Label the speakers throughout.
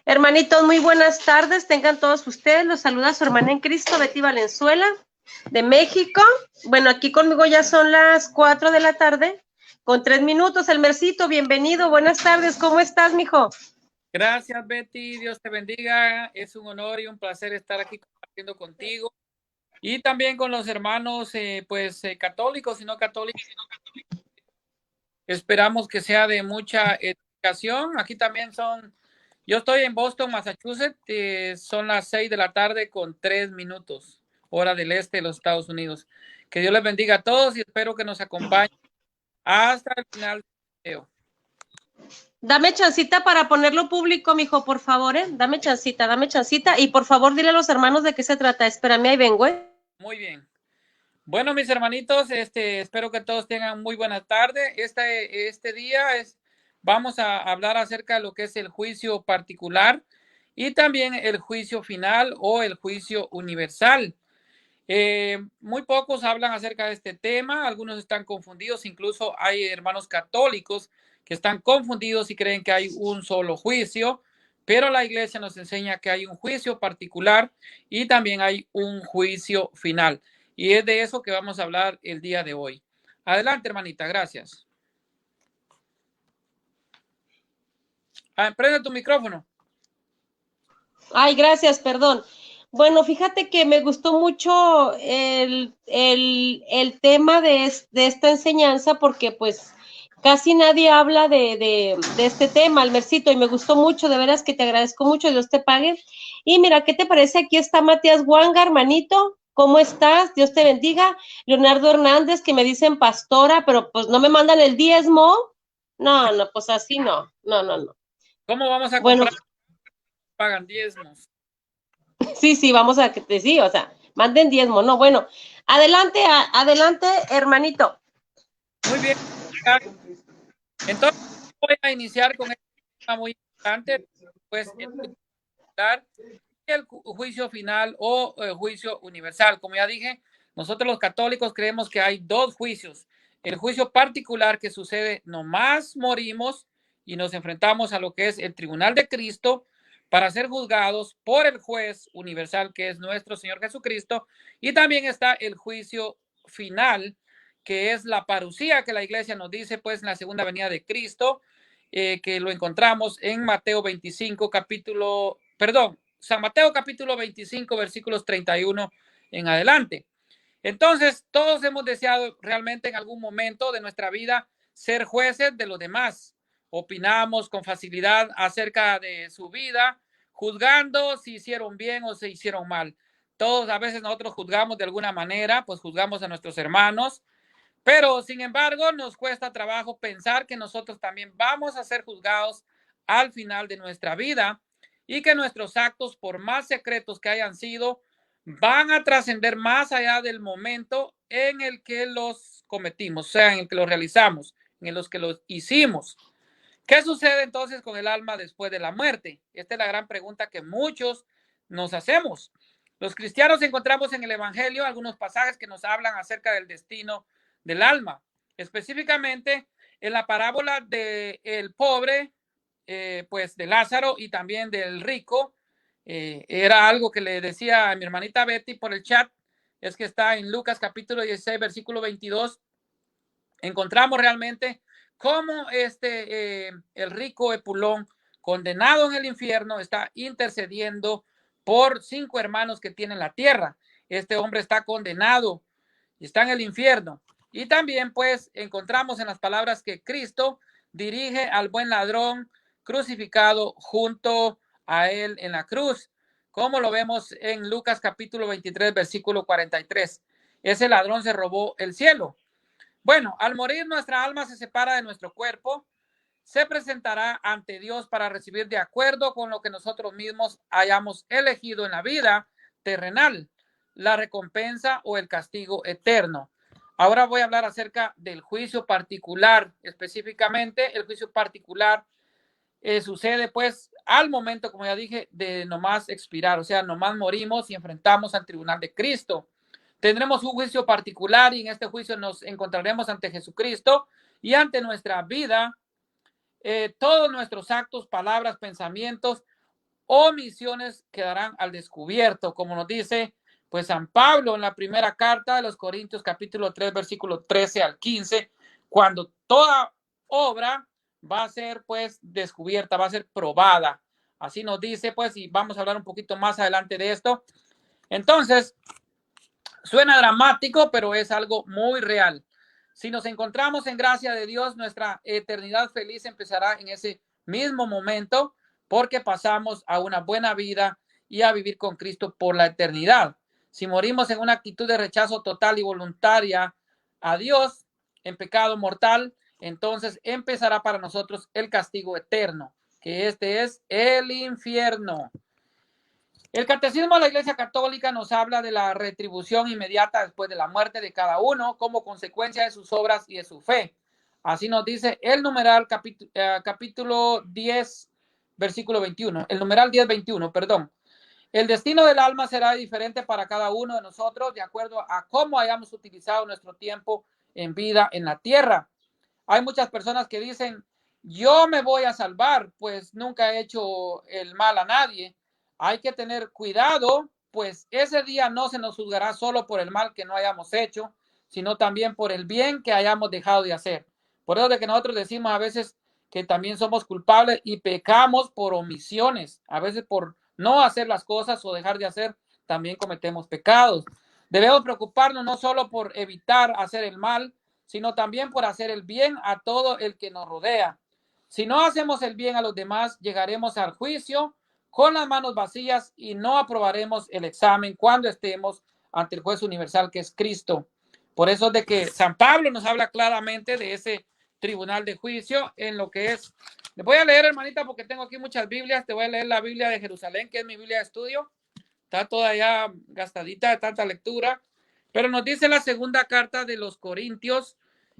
Speaker 1: Hermanitos, muy buenas tardes. Tengan todos ustedes. Los saluda su hermana en Cristo, Betty Valenzuela, de México. Bueno, aquí conmigo ya son las 4 de la tarde, con 3 minutos. Elmercito, bienvenido. Buenas tardes. ¿Cómo estás, mijo?
Speaker 2: Gracias, Betty. Dios te bendiga. Es un honor y un placer estar aquí compartiendo contigo y también con los hermanos, católicos y no católicos. Esperamos que sea de mucha edificación. Aquí también yo estoy en Boston, Massachusetts. Son las 6 de la tarde con 3 minutos, hora del este de los Estados Unidos. Que Dios les bendiga a todos y espero que nos acompañen hasta el final del video.
Speaker 1: Dame chancita para ponerlo público, mijo, por favor, Dame chancita. Y por favor, dile a los hermanos de qué se trata. Espérame, ahí vengo,
Speaker 2: Muy bien. Bueno, mis hermanitos, espero que todos tengan muy buena tarde. Este día vamos a hablar acerca de lo que es el juicio particular y también el juicio final o el juicio universal. Muy pocos hablan acerca de este tema, algunos están confundidos, incluso hay hermanos católicos que están confundidos y creen que hay un solo juicio, pero la iglesia nos enseña que hay un juicio particular y también hay un juicio final. Y es de eso que vamos a hablar el día de hoy. Adelante, hermanita, gracias. Prende tu micrófono.
Speaker 1: Ay, gracias, perdón. Bueno, fíjate que me gustó mucho el tema de esta enseñanza porque pues casi nadie habla de este tema, Almercito, y me gustó mucho, de veras que te agradezco mucho, Dios te pague. Y mira, ¿qué te parece? Aquí está Matías Wanga, hermanito, ¿cómo estás? Dios te bendiga. Leonardo Hernández, que me dicen pastora, pero pues no me mandan el diezmo. No, pues así no.
Speaker 2: ¿Cómo vamos a
Speaker 1: Bueno,
Speaker 2: comprar? Pagan diezmos.
Speaker 1: Sí, vamos a que te sí, o sea, manden diezmo, no, bueno, adelante, hermanito.
Speaker 2: Muy bien. Entonces, voy a iniciar con este tema muy importante, pues el juicio final o juicio universal. Como ya dije, nosotros los católicos creemos que hay dos juicios. El juicio particular que sucede nomás morimos y nos enfrentamos a lo que es el tribunal de Cristo para ser juzgados por el juez universal que es nuestro Señor Jesucristo. Y también está el juicio final, que es la parucía que la iglesia nos dice pues en la segunda venida de Cristo, que lo encontramos en Mateo 25, San Mateo capítulo 25, versículos 31 en adelante. Entonces, todos hemos deseado realmente en algún momento de nuestra vida ser jueces de los demás. Opinamos con facilidad acerca de su vida, juzgando si hicieron bien o si hicieron mal. Todos a veces nosotros juzgamos de alguna manera, pues juzgamos a nuestros hermanos, pero sin embargo nos cuesta trabajo pensar que nosotros también vamos a ser juzgados al final de nuestra vida y que nuestros actos, por más secretos que hayan sido, van a trascender más allá del momento en el que los cometimos, o sea, en el que los realizamos, en los que los hicimos. ¿Qué sucede entonces con el alma después de la muerte? Esta es la gran pregunta que muchos nos hacemos. Los cristianos encontramos en el Evangelio algunos pasajes que nos hablan acerca del destino del alma, específicamente en la parábola del pobre, pues de Lázaro y también del rico. Era algo que le decía a mi hermanita Betty por el chat, es que está en Lucas capítulo 16, versículo 22. Encontramos realmente cómo el rico Epulón, condenado en el infierno, está intercediendo por 5 hermanos que tienen la tierra. Este hombre está condenado y está en el infierno. Y también pues encontramos en las palabras que Cristo dirige al buen ladrón crucificado junto a él en la cruz, como lo vemos en Lucas capítulo 23, versículo 43. Ese ladrón se robó el cielo. Bueno, al morir nuestra alma se separa de nuestro cuerpo, se presentará ante Dios para recibir de acuerdo con lo que nosotros mismos hayamos elegido en la vida terrenal, la recompensa o el castigo eterno. Ahora voy a hablar acerca del juicio particular, específicamente el juicio particular sucede pues al momento, como ya dije, de nomás expirar, o sea, nomás morimos y enfrentamos al tribunal de Cristo. Tendremos un juicio particular y en este juicio nos encontraremos ante Jesucristo y ante nuestra vida, todos nuestros actos, palabras, pensamientos omisiones quedarán al descubierto, como nos dice pues San Pablo en la primera carta de los Corintios, capítulo 3, versículo 13 al 15, cuando toda obra va a ser pues descubierta, va a ser probada. Así nos dice pues, y vamos a hablar un poquito más adelante de esto. Entonces, suena dramático, pero es algo muy real. Si nos encontramos en gracia de Dios, nuestra eternidad feliz empezará en ese mismo momento, porque pasamos a una buena vida y a vivir con Cristo por la eternidad. Si morimos en una actitud de rechazo total y voluntaria a Dios, en pecado mortal, entonces empezará para nosotros el castigo eterno, que este es el infierno. El Catecismo de la Iglesia Católica nos habla de la retribución inmediata después de la muerte de cada uno como consecuencia de sus obras y de su fe. Así nos dice el numeral capítulo 10, versículo 21. El numeral 10, 21, perdón. El destino del alma será diferente para cada uno de nosotros de acuerdo a cómo hayamos utilizado nuestro tiempo en vida en la tierra. Hay muchas personas que dicen, yo me voy a salvar, pues nunca he hecho el mal a nadie. Hay que tener cuidado, pues ese día no se nos juzgará solo por el mal que no hayamos hecho, sino también por el bien que hayamos dejado de hacer. Por eso de que nosotros decimos a veces que también somos culpables y pecamos por omisiones. A veces por no hacer las cosas o dejar de hacer, también cometemos pecados. Debemos preocuparnos no solo por evitar hacer el mal, sino también por hacer el bien a todo el que nos rodea. Si no hacemos el bien a los demás, llegaremos al juicio con las manos vacías y no aprobaremos el examen cuando estemos ante el juez universal que es Cristo. Por eso es de que San Pablo nos habla claramente de ese tribunal de juicio en lo que es. Les voy a leer, hermanita, porque tengo aquí muchas Biblias. Te voy a leer la Biblia de Jerusalén, que es mi Biblia de estudio. Está toda ya gastadita de tanta lectura. Pero nos dice la segunda carta de los Corintios,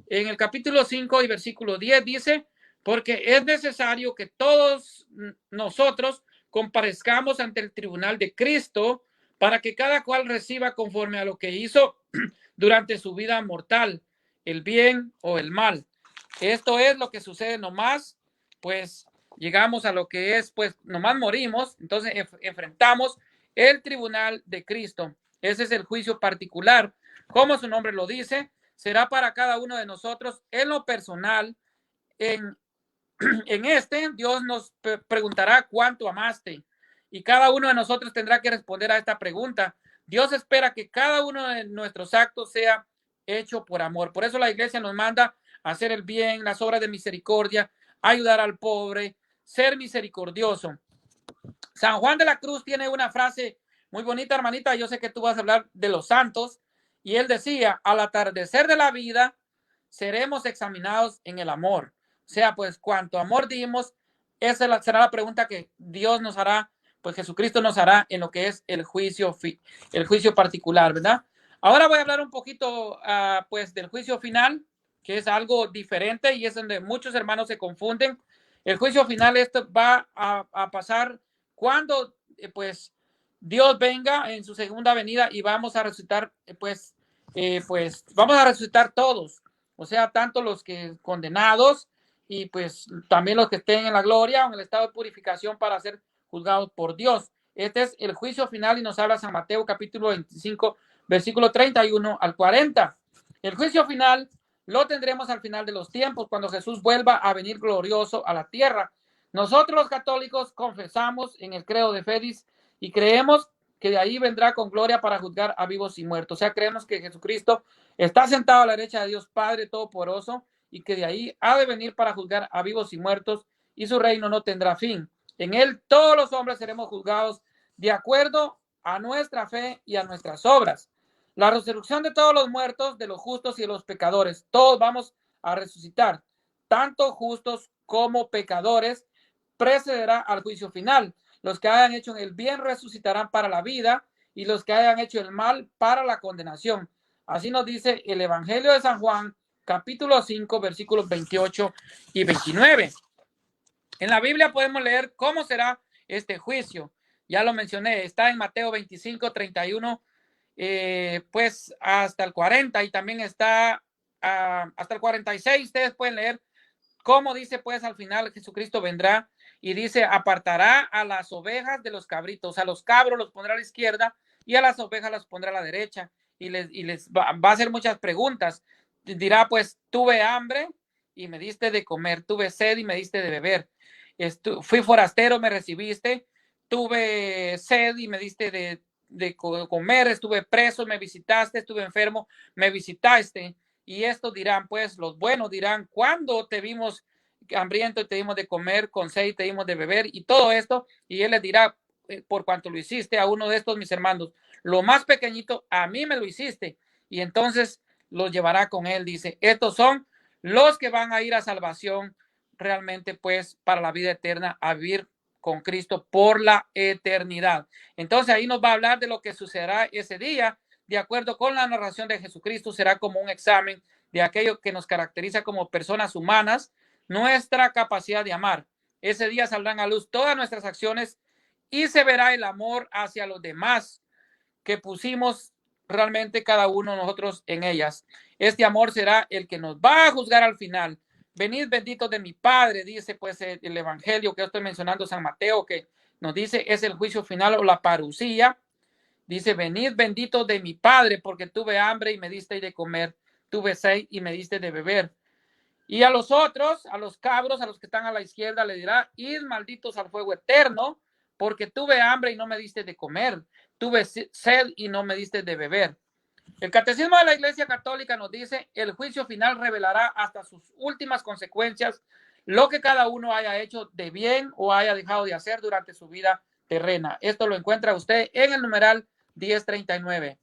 Speaker 2: en el capítulo 5 y versículo 10, dice, porque es necesario que todos nosotros comparezcamos ante el tribunal de Cristo para que cada cual reciba conforme a lo que hizo durante su vida mortal, el bien o el mal. Esto es lo que sucede nomás, pues llegamos a lo que es, pues nomás morimos, entonces enfrentamos el tribunal de Cristo. Ese es el juicio particular. Como su nombre lo dice, será para cada uno de nosotros en lo personal. En este, Dios nos preguntará cuánto amaste. Y cada uno de nosotros tendrá que responder a esta pregunta. Dios espera que cada uno de nuestros actos sea hecho por amor. Por eso la iglesia nos manda a hacer el bien, las obras de misericordia, ayudar al pobre, ser misericordioso. San Juan de la Cruz tiene una frase muy bonita, hermanita. Yo sé que tú vas a hablar de los santos. Y él decía, al atardecer de la vida, seremos examinados en el amor. O sea, pues cuánto amor dimos, esa será la pregunta que Dios nos hará, pues Jesucristo nos hará en lo que es el juicio particular, ¿verdad? Ahora voy a hablar un poquito, pues, del juicio final, que es algo diferente y es donde muchos hermanos se confunden. El juicio final, esto va a pasar cuando, pues, Dios venga en su segunda venida y vamos a resucitar, pues vamos a resucitar todos, o sea, tanto los que condenados y pues también los que estén en la gloria o en el estado de purificación para ser juzgados por Dios. Este es el juicio final y nos habla San Mateo capítulo 25, versículo 31 al 40. El juicio final lo tendremos al final de los tiempos, cuando Jesús vuelva a venir glorioso a la tierra. Nosotros los católicos confesamos en el credo de Fedis y creemos que de ahí vendrá con gloria para juzgar a vivos y muertos. O sea, creemos que Jesucristo está sentado a la derecha de Dios Padre Todopoderoso y que de ahí ha de venir para juzgar a vivos y muertos y su reino no tendrá fin. En él todos los hombres seremos juzgados de acuerdo a nuestra fe y a nuestras obras. La resurrección de todos los muertos, de los justos y de los pecadores, todos vamos a resucitar, tanto justos como pecadores, precederá al juicio final. Los que hayan hecho el bien resucitarán para la vida y los que hayan hecho el mal para la condenación. Así nos dice el Evangelio de San Juan, capítulo 5, versículos 28 y 29. En la Biblia podemos leer cómo será este juicio. Ya lo mencioné, está en Mateo 25, 31, pues hasta el 40 y también está hasta el 46. Ustedes pueden leer cómo dice pues al final Jesucristo vendrá y dice, apartará a las ovejas de los cabritos, a los cabros los pondrá a la izquierda y a las ovejas las pondrá a la derecha, y les va a hacer muchas preguntas. Dirá, pues, tuve hambre y me diste de comer, tuve sed y me diste de beber, fui forastero, me recibiste, tuve sed y me diste de comer, estuve preso, me visitaste, estuve enfermo, me visitaste. Y esto dirán, pues, los buenos dirán, ¿cuándo te vimos hambriento y te dimos de comer, con sed y te dimos de beber? Y todo esto, y él les dirá, por cuanto lo hiciste a uno de estos mis hermanos, lo más pequeñito, a mí me lo hiciste. Y entonces los llevará con él, dice, estos son los que van a ir a salvación realmente, pues, para la vida eterna, a vivir con Cristo por la eternidad. Entonces ahí nos va a hablar de lo que sucederá ese día, de acuerdo con la narración de Jesucristo. Será como un examen de aquello que nos caracteriza como personas humanas, nuestra capacidad de amar. Ese día saldrán a luz todas nuestras acciones y se verá el amor hacia los demás que pusimos realmente cada uno de nosotros en ellas. Este amor será el que nos va a juzgar al final. Venid benditos de mi Padre, dice pues el evangelio que yo estoy mencionando, San Mateo, que nos dice es el juicio final o la parucía. Dice, venid benditos de mi Padre, porque tuve hambre y me diste de comer, tuve sed y me diste de beber. Y a los otros, a los cabros, a los que están a la izquierda, le dirá, id malditos al fuego eterno, porque tuve hambre y no me diste de comer, tuve sed y no me diste de beber. El Catecismo de la Iglesia Católica nos dice, el juicio final revelará hasta sus últimas consecuencias lo que cada uno haya hecho de bien o haya dejado de hacer durante su vida terrena. Esto lo encuentra usted en el numeral 1039.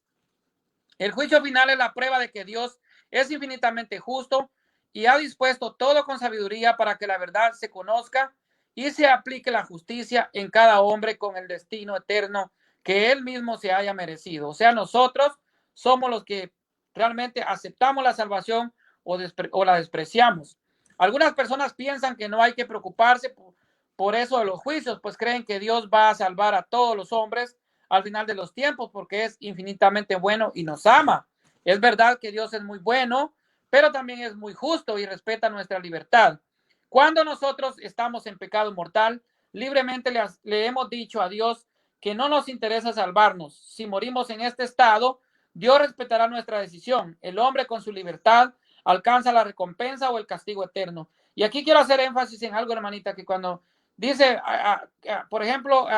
Speaker 2: El juicio final es la prueba de que Dios es infinitamente justo y ha dispuesto todo con sabiduría para que la verdad se conozca y se aplique la justicia en cada hombre con el destino eterno que él mismo se haya merecido. O sea, nosotros somos los que realmente aceptamos la salvación o la despreciamos. Algunas personas piensan que no hay que preocuparse por eso de los juicios, pues creen que Dios va a salvar a todos los hombres al final de los tiempos porque es infinitamente bueno y nos ama. Es verdad que Dios es muy bueno, pero también es muy justo y respeta nuestra libertad. Cuando nosotros estamos en pecado mortal, libremente le hemos dicho a Dios que no nos interesa salvarnos. Si morimos en este estado, Dios respetará nuestra decisión. El hombre con su libertad alcanza la recompensa o el castigo eterno. Y aquí quiero hacer énfasis en algo, hermanita, que cuando dice, por ejemplo,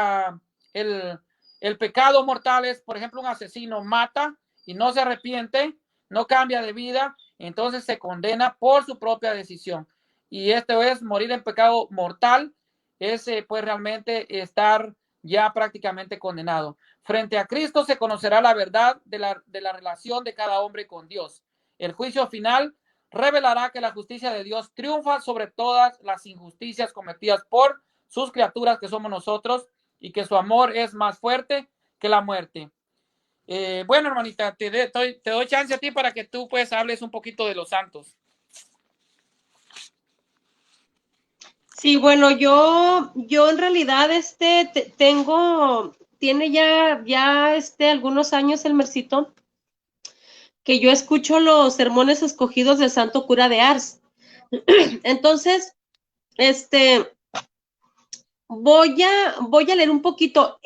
Speaker 2: el pecado mortal es, por ejemplo, un asesino mata y no se arrepiente, no cambia de vida, entonces se condena por su propia decisión. Y esto es morir en pecado mortal, es pues realmente estar ya prácticamente condenado. Frente a Cristo se conocerá la verdad de la relación de cada hombre con Dios. El juicio final revelará que la justicia de Dios triunfa sobre todas las injusticias cometidas por sus criaturas, que somos nosotros, y que su amor es más fuerte que la muerte. Bueno, hermanita, te doy chance a ti para que tú pues hables un poquito de los santos.
Speaker 1: Sí, bueno, yo en realidad tiene ya algunos años el Mercito, que yo escucho los sermones escogidos del Santo Cura de Ars. Entonces, voy a leer un poquito.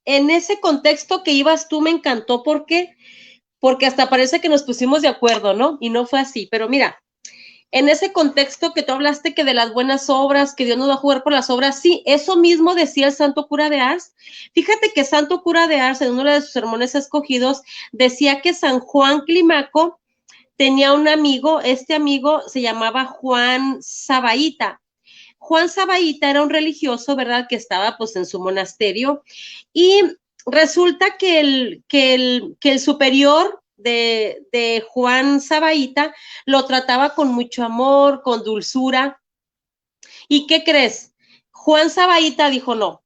Speaker 1: En ese contexto que ibas tú me encantó porque hasta parece que nos pusimos de acuerdo, ¿no? Y no fue así, pero mira, en ese contexto que tú hablaste que de las buenas obras, que Dios nos va a jugar por las obras, sí, eso mismo decía el Santo Cura de Ars. Fíjate que Santo Cura de Ars, en uno de sus sermones escogidos, decía que San Juan Climaco tenía un amigo, este amigo se llamaba Juan Sabaíta. Juan Sabaíta era un religioso, ¿verdad?, que estaba pues en su monasterio, y resulta que el superior de Juan Sabaíta lo trataba con mucho amor, con dulzura. ¿Y qué crees? Juan Sabaíta dijo no.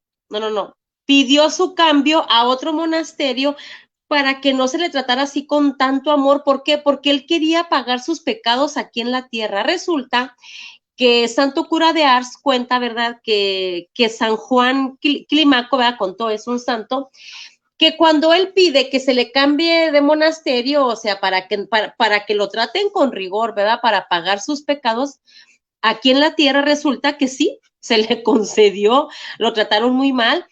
Speaker 1: Pidió su cambio a otro monasterio para que no se le tratara así con tanto amor. ¿Por qué? Porque él quería pagar sus pecados aquí en la tierra. Resulta que Santo Cura de Ars cuenta, ¿verdad?, que San Juan Climaco, ¿verdad?, contó, es un santo, que cuando él pide que se le cambie de monasterio, o sea, para que lo traten con rigor, ¿verdad?, para pagar sus pecados, aquí en la tierra resulta que sí, se le concedió, lo trataron muy mal,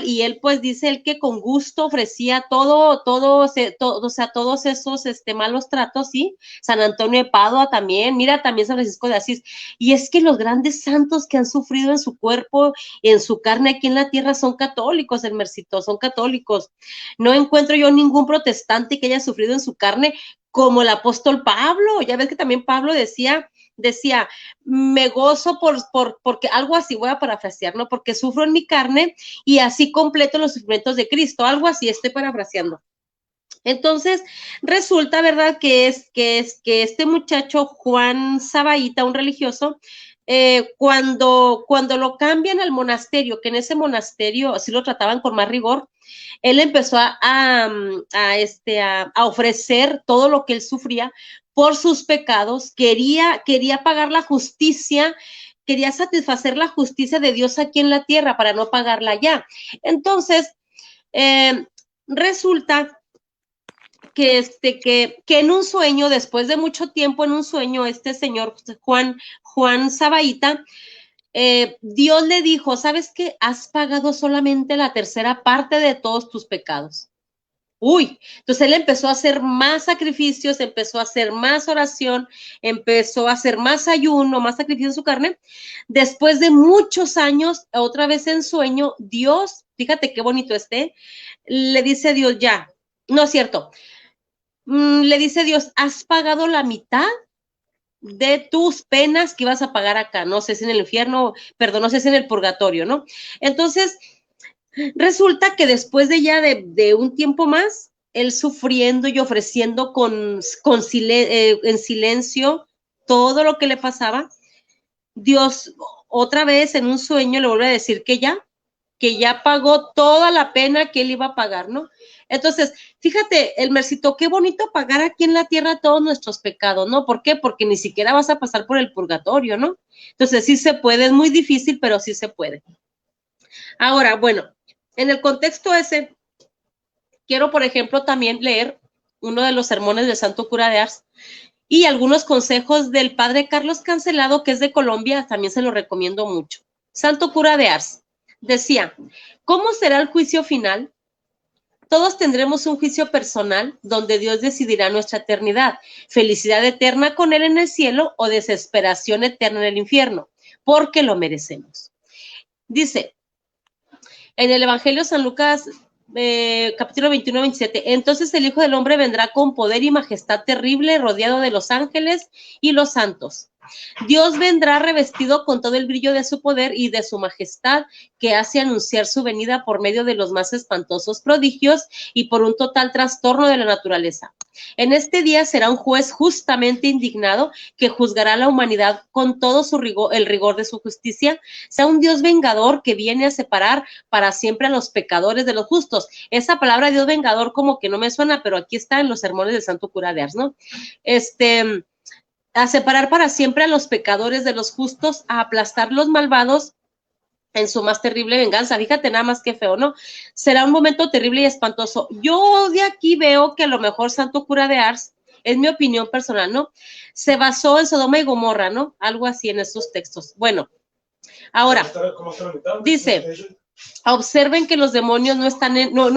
Speaker 1: y él pues dice él que con gusto ofrecía o sea, todos esos malos tratos, ¿sí? San Antonio de Padua también, mira, también San Francisco de Asís, y es que los grandes santos que han sufrido en su cuerpo, en su carne aquí en la tierra son católicos, Hermercito, son católicos. No encuentro yo ningún protestante que haya sufrido en su carne como el apóstol Pablo. Ya ves que también Pablo decía, me gozo porque algo así, voy a parafrasear, ¿no? Porque sufro en mi carne y así completo los sufrimientos de Cristo, algo así, estoy parafraseando. Entonces, resulta, ¿verdad?, que este muchacho, Juan Sabaíta, un religioso, cuando lo cambian al monasterio, que en ese monasterio así lo trataban con más rigor, él empezó a ofrecer todo lo que él sufría por sus pecados, quería pagar la justicia, quería satisfacer la justicia de Dios aquí en la tierra para no pagarla allá. Entonces, resulta que en un sueño, después de mucho tiempo en un sueño, este señor Juan Sabaíta, Dios le dijo, ¿sabes qué? Has pagado solamente la tercera parte de todos tus pecados. Uy, entonces él empezó a hacer más sacrificios, empezó a hacer más oración, empezó a hacer más ayuno, más sacrificio en su carne. Después de muchos años, otra vez en sueño, Dios, fíjate qué bonito le dice a Dios, ya, no es cierto, le dice Dios, has pagado la mitad de tus penas que ibas a pagar acá, no sé si en el infierno, perdón, no sé si en el purgatorio, ¿no? Entonces, resulta que después de ya de un tiempo más, él sufriendo y ofreciendo en silencio todo lo que le pasaba, Dios otra vez en un sueño le vuelve a decir que ya pagó toda la pena que él iba a pagar, ¿no? Entonces, fíjate, Elmercito, qué bonito pagar aquí en la tierra todos nuestros pecados, ¿no? ¿Por qué? Porque ni siquiera vas a pasar por el purgatorio, ¿no? Entonces, sí se puede, es muy difícil, pero sí se puede. Ahora, bueno, en el contexto ese, quiero, por ejemplo, también leer uno de los sermones del Santo Cura de Ars y algunos consejos del padre Carlos Cancelado, que es de Colombia, también se lo recomiendo mucho. Santo Cura de Ars decía, ¿cómo será el juicio final? Todos tendremos un juicio personal donde Dios decidirá nuestra eternidad, felicidad eterna con Él en el cielo o desesperación eterna en el infierno, porque lo merecemos. Dice, en el Evangelio San Lucas, capítulo 21, 27, entonces el Hijo del Hombre vendrá con poder y majestad terrible, rodeado de los ángeles y los santos. Dios vendrá revestido con todo el brillo de su poder y de su majestad, que hace anunciar su venida por medio de los más espantosos prodigios y por un total trastorno de la naturaleza. En este día será un juez justamente indignado que juzgará a la humanidad con todo el rigor de su justicia. Será un Dios vengador que viene a separar para siempre a los pecadores de los justos. Esa palabra Dios vengador como que no me suena, pero aquí está en los sermones del Santo Cura de Ars, ¿no? A separar para siempre a los pecadores de los justos, a aplastar los malvados en su más terrible venganza. Fíjate nada más que feo, ¿no? Será un momento terrible y espantoso. Yo de aquí veo que a lo mejor Santo Cura de Ars, es mi opinión personal, ¿no? Se basó en Sodoma y Gomorra, ¿no? Algo así en estos textos. Bueno, ahora, dice, observen que los demonios no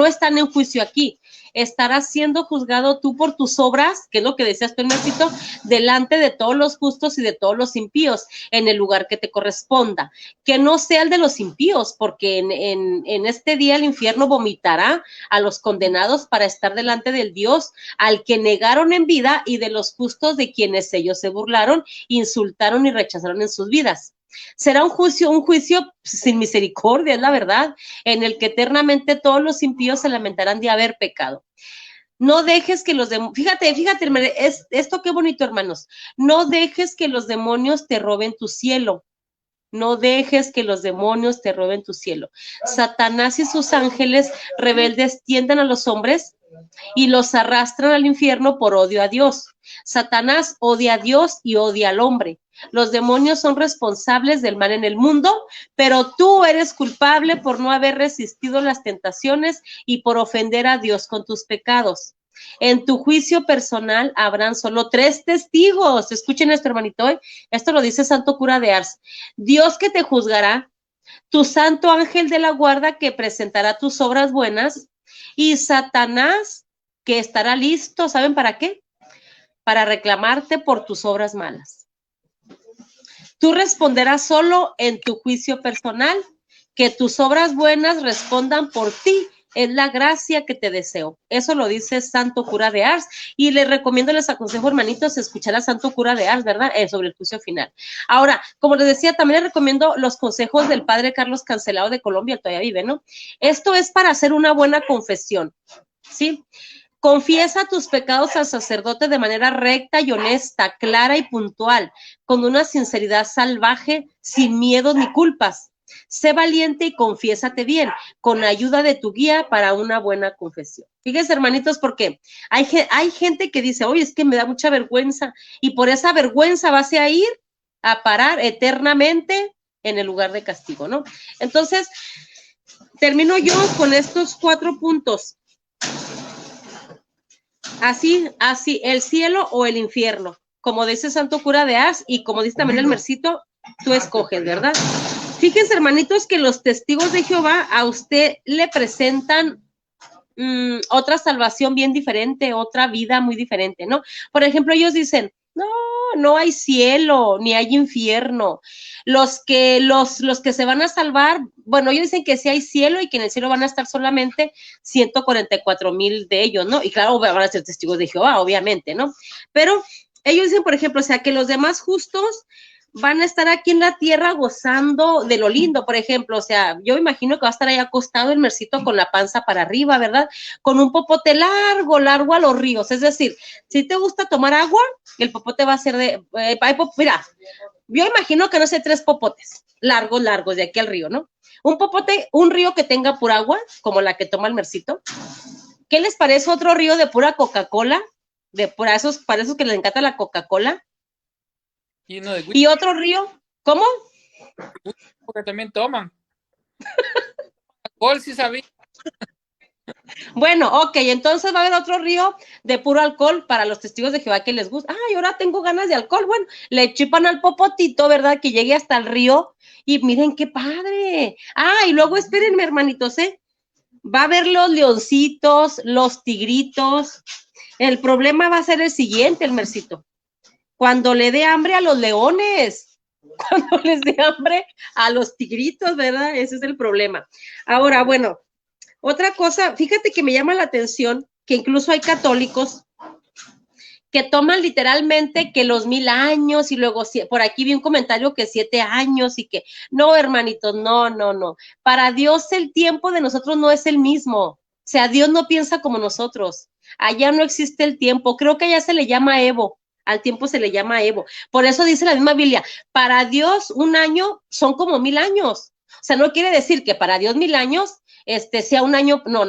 Speaker 1: están en juicio aquí. Estarás siendo juzgado tú por tus obras, que es lo que decías tú, Ernesito, delante de todos los justos y de todos los impíos, en el lugar que te corresponda. Que no sea el de los impíos, porque en este día el infierno vomitará a los condenados para estar delante del Dios al que negaron en vida y de los justos de quienes ellos se burlaron, insultaron y rechazaron en sus vidas. Será un juicio sin misericordia, es la verdad, en el que eternamente todos los impíos se lamentarán de haber pecado. No dejes que los demonios, fíjate, esto qué bonito, hermanos, no dejes que los demonios te roben tu cielo. No dejes que los demonios te roben tu cielo. Satanás y sus ángeles rebeldes tiendan a los hombres y los arrastran al infierno por odio a Dios. Satanás odia a Dios y odia al hombre. Los demonios son responsables del mal en el mundo, pero tú eres culpable por no haber resistido las tentaciones y por ofender a Dios con tus pecados. En tu juicio personal habrán solo 3 testigos. Escuchen esto, hermanito. Esto lo dice Santo Cura de Ars. Dios que te juzgará, tu santo ángel de la guarda que presentará tus obras buenas y Satanás que estará listo, ¿saben para qué? Para reclamarte por tus obras malas. Tú responderás solo en tu juicio personal, que tus obras buenas respondan por ti. Es la gracia que te deseo. Eso lo dice Santo Cura de Ars. Y les recomiendo, les aconsejo, hermanitos, escuchar a Santo Cura de Ars, ¿verdad? Sobre el juicio final. Ahora, como les decía, también les recomiendo los consejos del padre Carlos Cancelado de Colombia, todavía vive, ¿no? Esto es para hacer una buena confesión, ¿sí? Confiesa tus pecados al sacerdote de manera recta y honesta, clara y puntual, con una sinceridad salvaje, sin miedos ni culpas. Sé valiente y confiésate bien, con ayuda de tu guía para una buena confesión. Fíjense, hermanitos, porque hay gente que dice, oye, es que me da mucha vergüenza, y por esa vergüenza vas a ir a parar eternamente en el lugar de castigo, ¿no? Entonces, termino yo con estos 4 puntos. Así, el cielo o el infierno, como dice Santo Cura de Ars y como dice también el Mercito, tú escoges, ¿verdad? Fíjense, hermanitos, que los testigos de Jehová a usted le presentan otra salvación bien diferente, otra vida muy diferente, ¿no? Por ejemplo, ellos dicen, no hay cielo, ni hay infierno. Los que se van a salvar, bueno, ellos dicen que sí hay cielo y que en el cielo van a estar solamente 144,000 de ellos, ¿no? Y claro, van a ser testigos de Jehová, obviamente, ¿no? Pero ellos dicen, por ejemplo, o sea, que los demás justos van a estar aquí en la tierra gozando de lo lindo, por ejemplo, o sea, yo imagino que va a estar ahí acostado el Mercito con la panza para arriba, ¿verdad? Con un popote largo a los ríos, es decir, si te gusta tomar agua, el popote va a ser de, mira, yo imagino que no sé, 3 popotes, largos, de aquí al río, ¿no? Un popote, un río que tenga pura agua, como la que toma el Mercito. ¿Qué les parece otro río de pura Coca-Cola? Para esos que les encanta la Coca-Cola. Y otro río, ¿cómo?
Speaker 2: Porque también toman. Alcohol, sí sabía.
Speaker 1: Bueno, ok, entonces va a haber otro río de puro alcohol para los testigos de Jehová que les gusta. Ay, ahora tengo ganas de alcohol. Bueno, le chipan al popotito, ¿verdad? Que llegue hasta el río y miren qué padre. Ah, y luego espérenme, hermanitos, va a haber los leoncitos, los tigritos. El problema va a ser el siguiente, el Mercito. Cuando le dé hambre a los leones, cuando les dé hambre a los tigritos, ¿verdad? Ese es el problema. Ahora, bueno, otra cosa, fíjate que me llama la atención que incluso hay católicos que toman literalmente que los 1000 años y luego por aquí vi un comentario que 7 años y que no, hermanitos, no. Para Dios el tiempo de nosotros no es el mismo. O sea, Dios no piensa como nosotros. Allá no existe el tiempo. Creo que allá se le llama Evo. Al tiempo se le llama Evo. Por eso dice la misma Biblia, para Dios un año son como 1000 años. O sea, no quiere decir que para Dios 1000 años sea un año, no.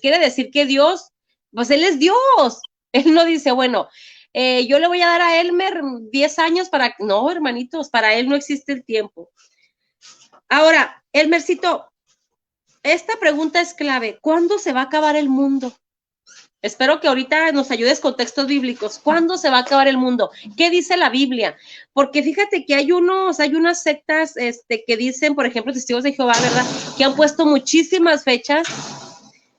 Speaker 1: Quiere decir que Dios, pues Él es Dios. Él no dice, bueno, yo le voy a dar a Elmer 10 años para... No, hermanitos, para él no existe el tiempo. Ahora, Elmercito, esta pregunta es clave. ¿Cuándo se va a acabar el mundo? Espero que ahorita nos ayudes con textos bíblicos. ¿Cuándo se va a acabar el mundo? ¿Qué dice la Biblia? Porque fíjate que hay unas sectas que dicen, por ejemplo, testigos de Jehová, ¿verdad? Que han puesto muchísimas fechas.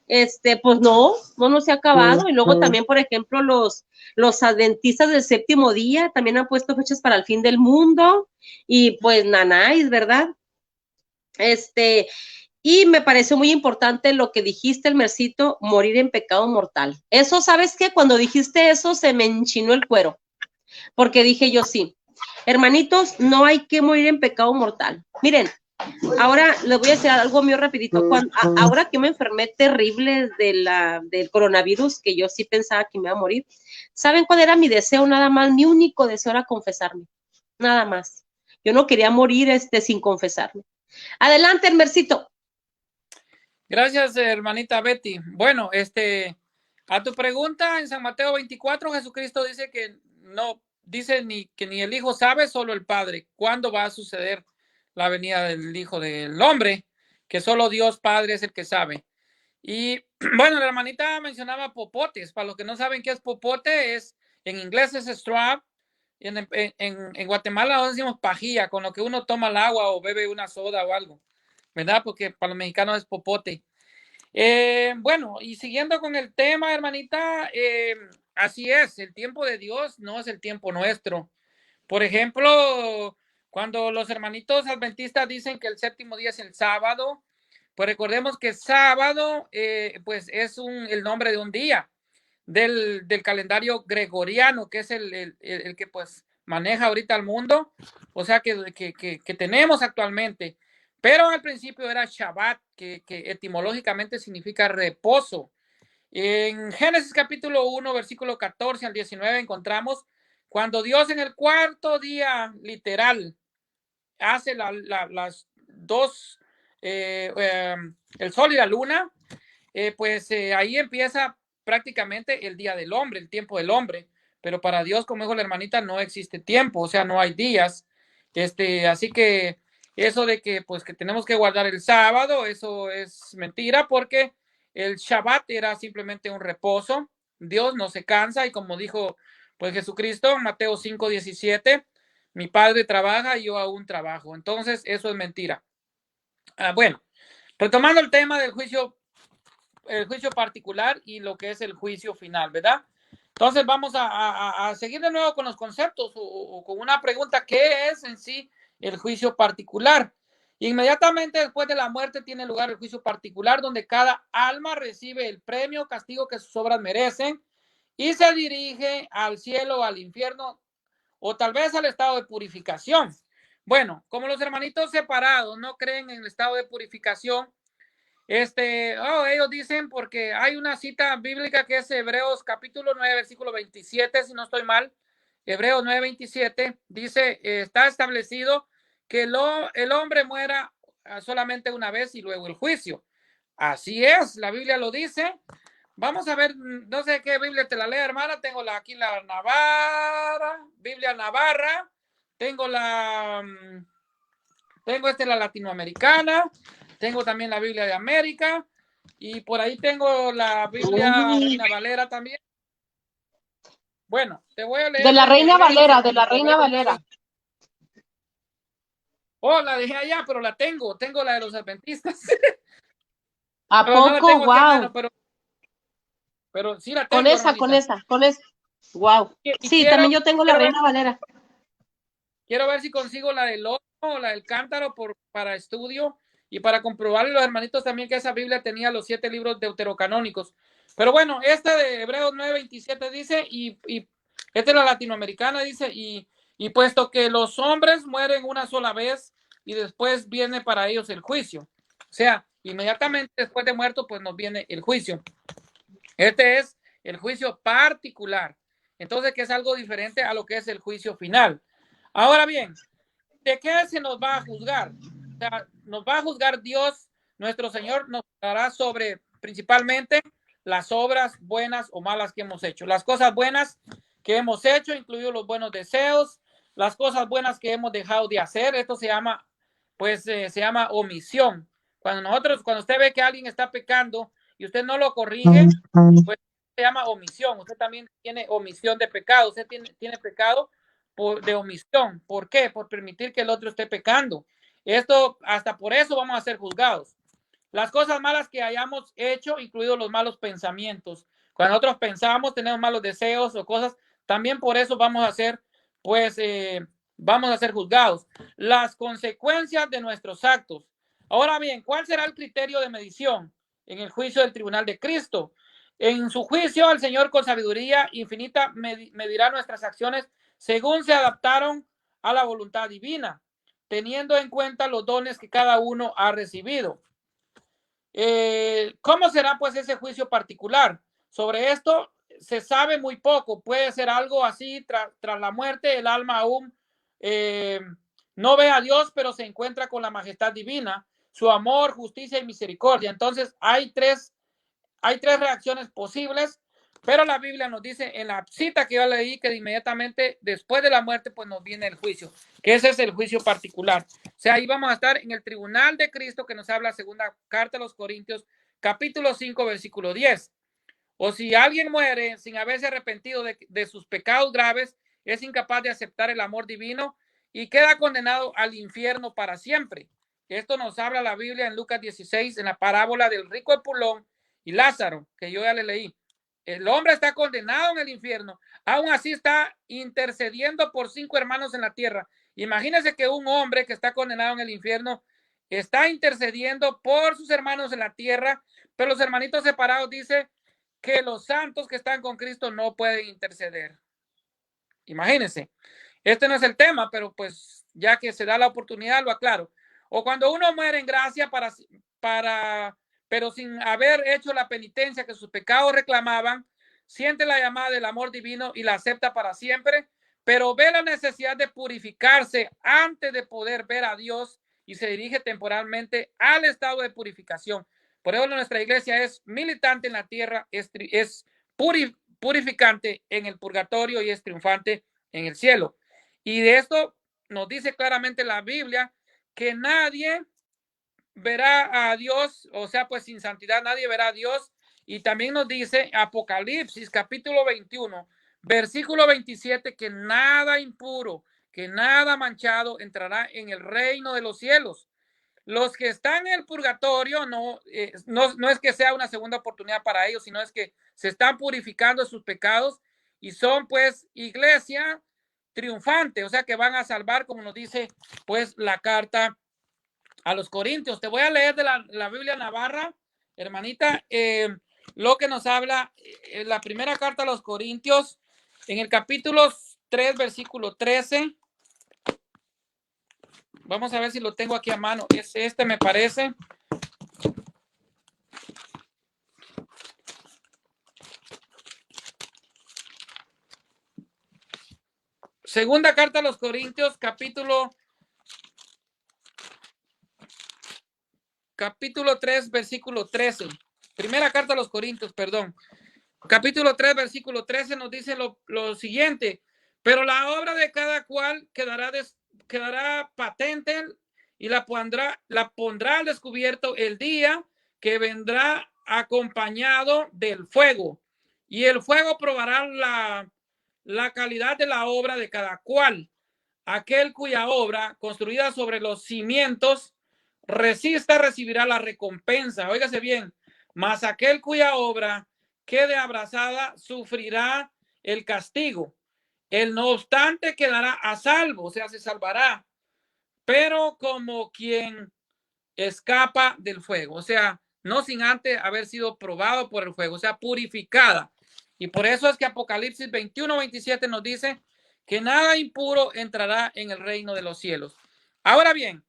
Speaker 1: Pues no se ha acabado. Y luego también, por ejemplo, los adventistas del séptimo día también han puesto fechas para el fin del mundo. Y pues nanáis, ¿verdad? Y me pareció muy importante lo que dijiste, el Mercito, morir en pecado mortal. Eso, ¿sabes qué? Cuando dijiste eso, se me enchinó el cuero, porque dije yo sí. Hermanitos, no hay que morir en pecado mortal. Miren, ahora les voy a decir algo mío rapidito. Ahora que me enfermé terrible del coronavirus, que yo sí pensaba que me iba a morir, ¿saben cuál era mi deseo? Nada más, mi único deseo era confesarme. Nada más. Yo no quería morir sin confesarme. Adelante, Mercito.
Speaker 2: Gracias, hermanita Betty. Bueno, a tu pregunta, en San Mateo 24, Jesucristo dice que no, dice que ni el Hijo sabe, solo el Padre. ¿Cuándo va a suceder la venida del Hijo del Hombre? Que solo Dios Padre es el que sabe. Y bueno, la hermanita mencionaba popotes. Para los que no saben qué es popote, en inglés es straw. En Guatemala nosotros decimos pajilla, con lo que uno toma el agua o bebe una soda o algo, ¿verdad? Porque para los mexicanos es popote. Bueno, y siguiendo con el tema, hermanita, así es, el tiempo de Dios no es el tiempo nuestro. Por ejemplo, cuando los hermanitos adventistas dicen que el séptimo día es el sábado, pues recordemos que sábado, pues es el nombre de un día del calendario gregoriano, que es el que pues maneja ahorita el mundo, o sea, que tenemos actualmente. Pero al principio era Shabbat, que etimológicamente significa reposo. En Génesis capítulo 1, versículo 14 al 19 encontramos cuando Dios en el cuarto día literal hace las dos, el sol y la luna, pues ahí empieza prácticamente el día del hombre, el tiempo del hombre. Pero para Dios, como dijo la hermanita, no existe tiempo, o sea, no hay días. Así que eso de que pues que tenemos que guardar el sábado, eso es mentira porque el Shabbat era simplemente un reposo. Dios no se cansa y como dijo pues Jesucristo, Mateo 5:17, mi padre trabaja y yo aún trabajo. Entonces, eso es mentira. Bueno, retomando el tema del juicio, el juicio particular y lo que es el juicio final, ¿verdad? Entonces vamos a seguir de nuevo con los conceptos o con una pregunta, ¿qué es en sí el juicio particular? Inmediatamente después de la muerte tiene lugar el juicio particular donde cada alma recibe el premio, castigo que sus obras merecen y se dirige al cielo o al infierno o tal vez al estado de purificación. Bueno, como los hermanitos separados no creen en el estado de purificación, ellos dicen porque hay una cita bíblica que es Hebreos capítulo 9, versículo 27, si no estoy mal. Hebreos 9, 27 dice, está establecido que el hombre muera solamente una vez y luego el juicio. Así es, la Biblia lo dice. Vamos a ver, no sé qué Biblia te la lea, hermana. Tengo aquí la Navarra, Biblia Navarra. Tengo la latinoamericana. Tengo también la Biblia de América. Y por ahí tengo la Biblia Reina Valera también. Bueno, te voy a leer.
Speaker 1: De la Reina Valera, de la Reina Valera.
Speaker 2: Oh, la dejé allá, pero la tengo. Tengo la de los adventistas.
Speaker 1: ¿A poco?
Speaker 2: No la tengo
Speaker 1: wow.
Speaker 2: aquí, hermano, pero sí la tengo.
Speaker 1: Con esa. Wow. Sí, también yo tengo la Reina Valera.
Speaker 2: Quiero ver si consigo la del horno o la del cántaro para estudio y para comprobarle a los hermanitos también que esa Biblia tenía los 7 libros deuterocanónicos. Pero bueno, esta de Hebreos 9:27 dice, y esta es la latinoamericana, dice, y puesto que los hombres mueren una sola vez y después viene para ellos el juicio. O sea, inmediatamente después de muerto, pues nos viene el juicio. Este es el juicio particular. Entonces, que es algo diferente a lo que es el juicio final. Ahora bien, ¿de qué se nos va a juzgar? O sea, nos va a juzgar Dios, nuestro Señor, nos dará sobre principalmente las obras buenas o malas que hemos hecho. Las cosas buenas que hemos hecho, incluidos los buenos deseos, las cosas buenas que hemos dejado de hacer. Esto se llama, pues, se llama omisión. Cuando usted ve que alguien está pecando y usted no lo corrige, pues se llama omisión. Usted también tiene omisión de pecado. Usted tiene pecado de omisión. ¿Por qué? Por permitir que el otro esté pecando. Esto, hasta por eso vamos a ser juzgados. Las cosas malas que hayamos hecho, incluidos los malos pensamientos. Cuando nosotros pensamos, tenemos malos deseos o cosas, también por eso vamos a ser, pues, vamos a ser juzgados. Las consecuencias de nuestros actos. Ahora bien, ¿cuál será el criterio de medición en el juicio del tribunal de Cristo? En su juicio, el Señor con sabiduría infinita medirá nuestras acciones según se adaptaron a la voluntad divina, teniendo en cuenta los dones que cada uno ha recibido. ¿Cómo será pues ese juicio particular? Sobre esto se sabe muy poco. Puede ser algo así, tras la muerte, el alma aún no ve a Dios, pero se encuentra con la majestad divina, su amor, justicia y misericordia. Entonces hay tres reacciones posibles, pero la Biblia nos dice en la cita que yo leí que inmediatamente después de la muerte pues nos viene el juicio, que ese es el juicio particular. O sea, ahí vamos a estar en el tribunal de Cristo que nos habla segunda carta a los Corintios capítulo 5, versículo 10. O si alguien muere sin haberse arrepentido de sus pecados graves, es incapaz de aceptar el amor divino y queda condenado al infierno para siempre. Esto nos habla la Biblia en Lucas 16, en la parábola del rico Epulón y Lázaro, que yo ya le leí. El hombre está condenado en el infierno, aún así está intercediendo por 5 hermanos en la tierra. Imagínense que un hombre que está condenado en el infierno está intercediendo por sus hermanos en la tierra, pero los hermanitos separados dicen que los santos que están con Cristo no pueden interceder. Imagínense. Este no es el tema, pero pues ya que se da la oportunidad, lo aclaro. O cuando uno muere en gracia pero sin haber hecho la penitencia que sus pecados reclamaban, siente la llamada del amor divino y la acepta para siempre, pero ve la necesidad de purificarse antes de poder ver a Dios y se dirige temporalmente al estado de purificación. Por eso nuestra iglesia es militante en la tierra, es purificante en el purgatorio y es triunfante en el cielo. Y de esto nos dice claramente la Biblia que nadie verá a Dios, o sea, pues sin santidad nadie verá a Dios. Y también nos dice Apocalipsis capítulo 21, versículo 27, que nada impuro, que nada manchado entrará en el reino de los cielos. Los que están en el purgatorio no es que sea una segunda oportunidad para ellos, sino es que se están purificando sus pecados y son pues iglesia triunfante, o sea que van a salvar, como nos dice pues la carta a los Corintios. Te voy a leer de la Biblia Navarra, hermanita, lo que nos habla la primera carta a los Corintios, en el capítulo 3, versículo 13. Vamos a ver si lo tengo aquí a mano. Es este, me parece. Segunda carta a los Corintios, capítulo 3, versículo 13. Primera carta a los Corintios, perdón. Capítulo 3, versículo 13 nos dice lo siguiente. Pero la obra de cada cual quedará patente y la pondrá al descubierto el día que vendrá acompañado del fuego. Y el fuego probará la calidad de la obra de cada cual. Aquel cuya obra, construida sobre los cimientos, resista, recibirá la recompensa. Óigase bien. Mas aquel cuya obra quede abrasada, sufrirá el castigo. Él, no obstante, quedará a salvo, o sea, se salvará, pero como quien escapa del fuego, o sea, no sin antes haber sido probado por el fuego, o sea, purificada. Y por eso es que Apocalipsis 21, 27 nos dice que nada impuro entrará en el reino de los cielos. Ahora bien,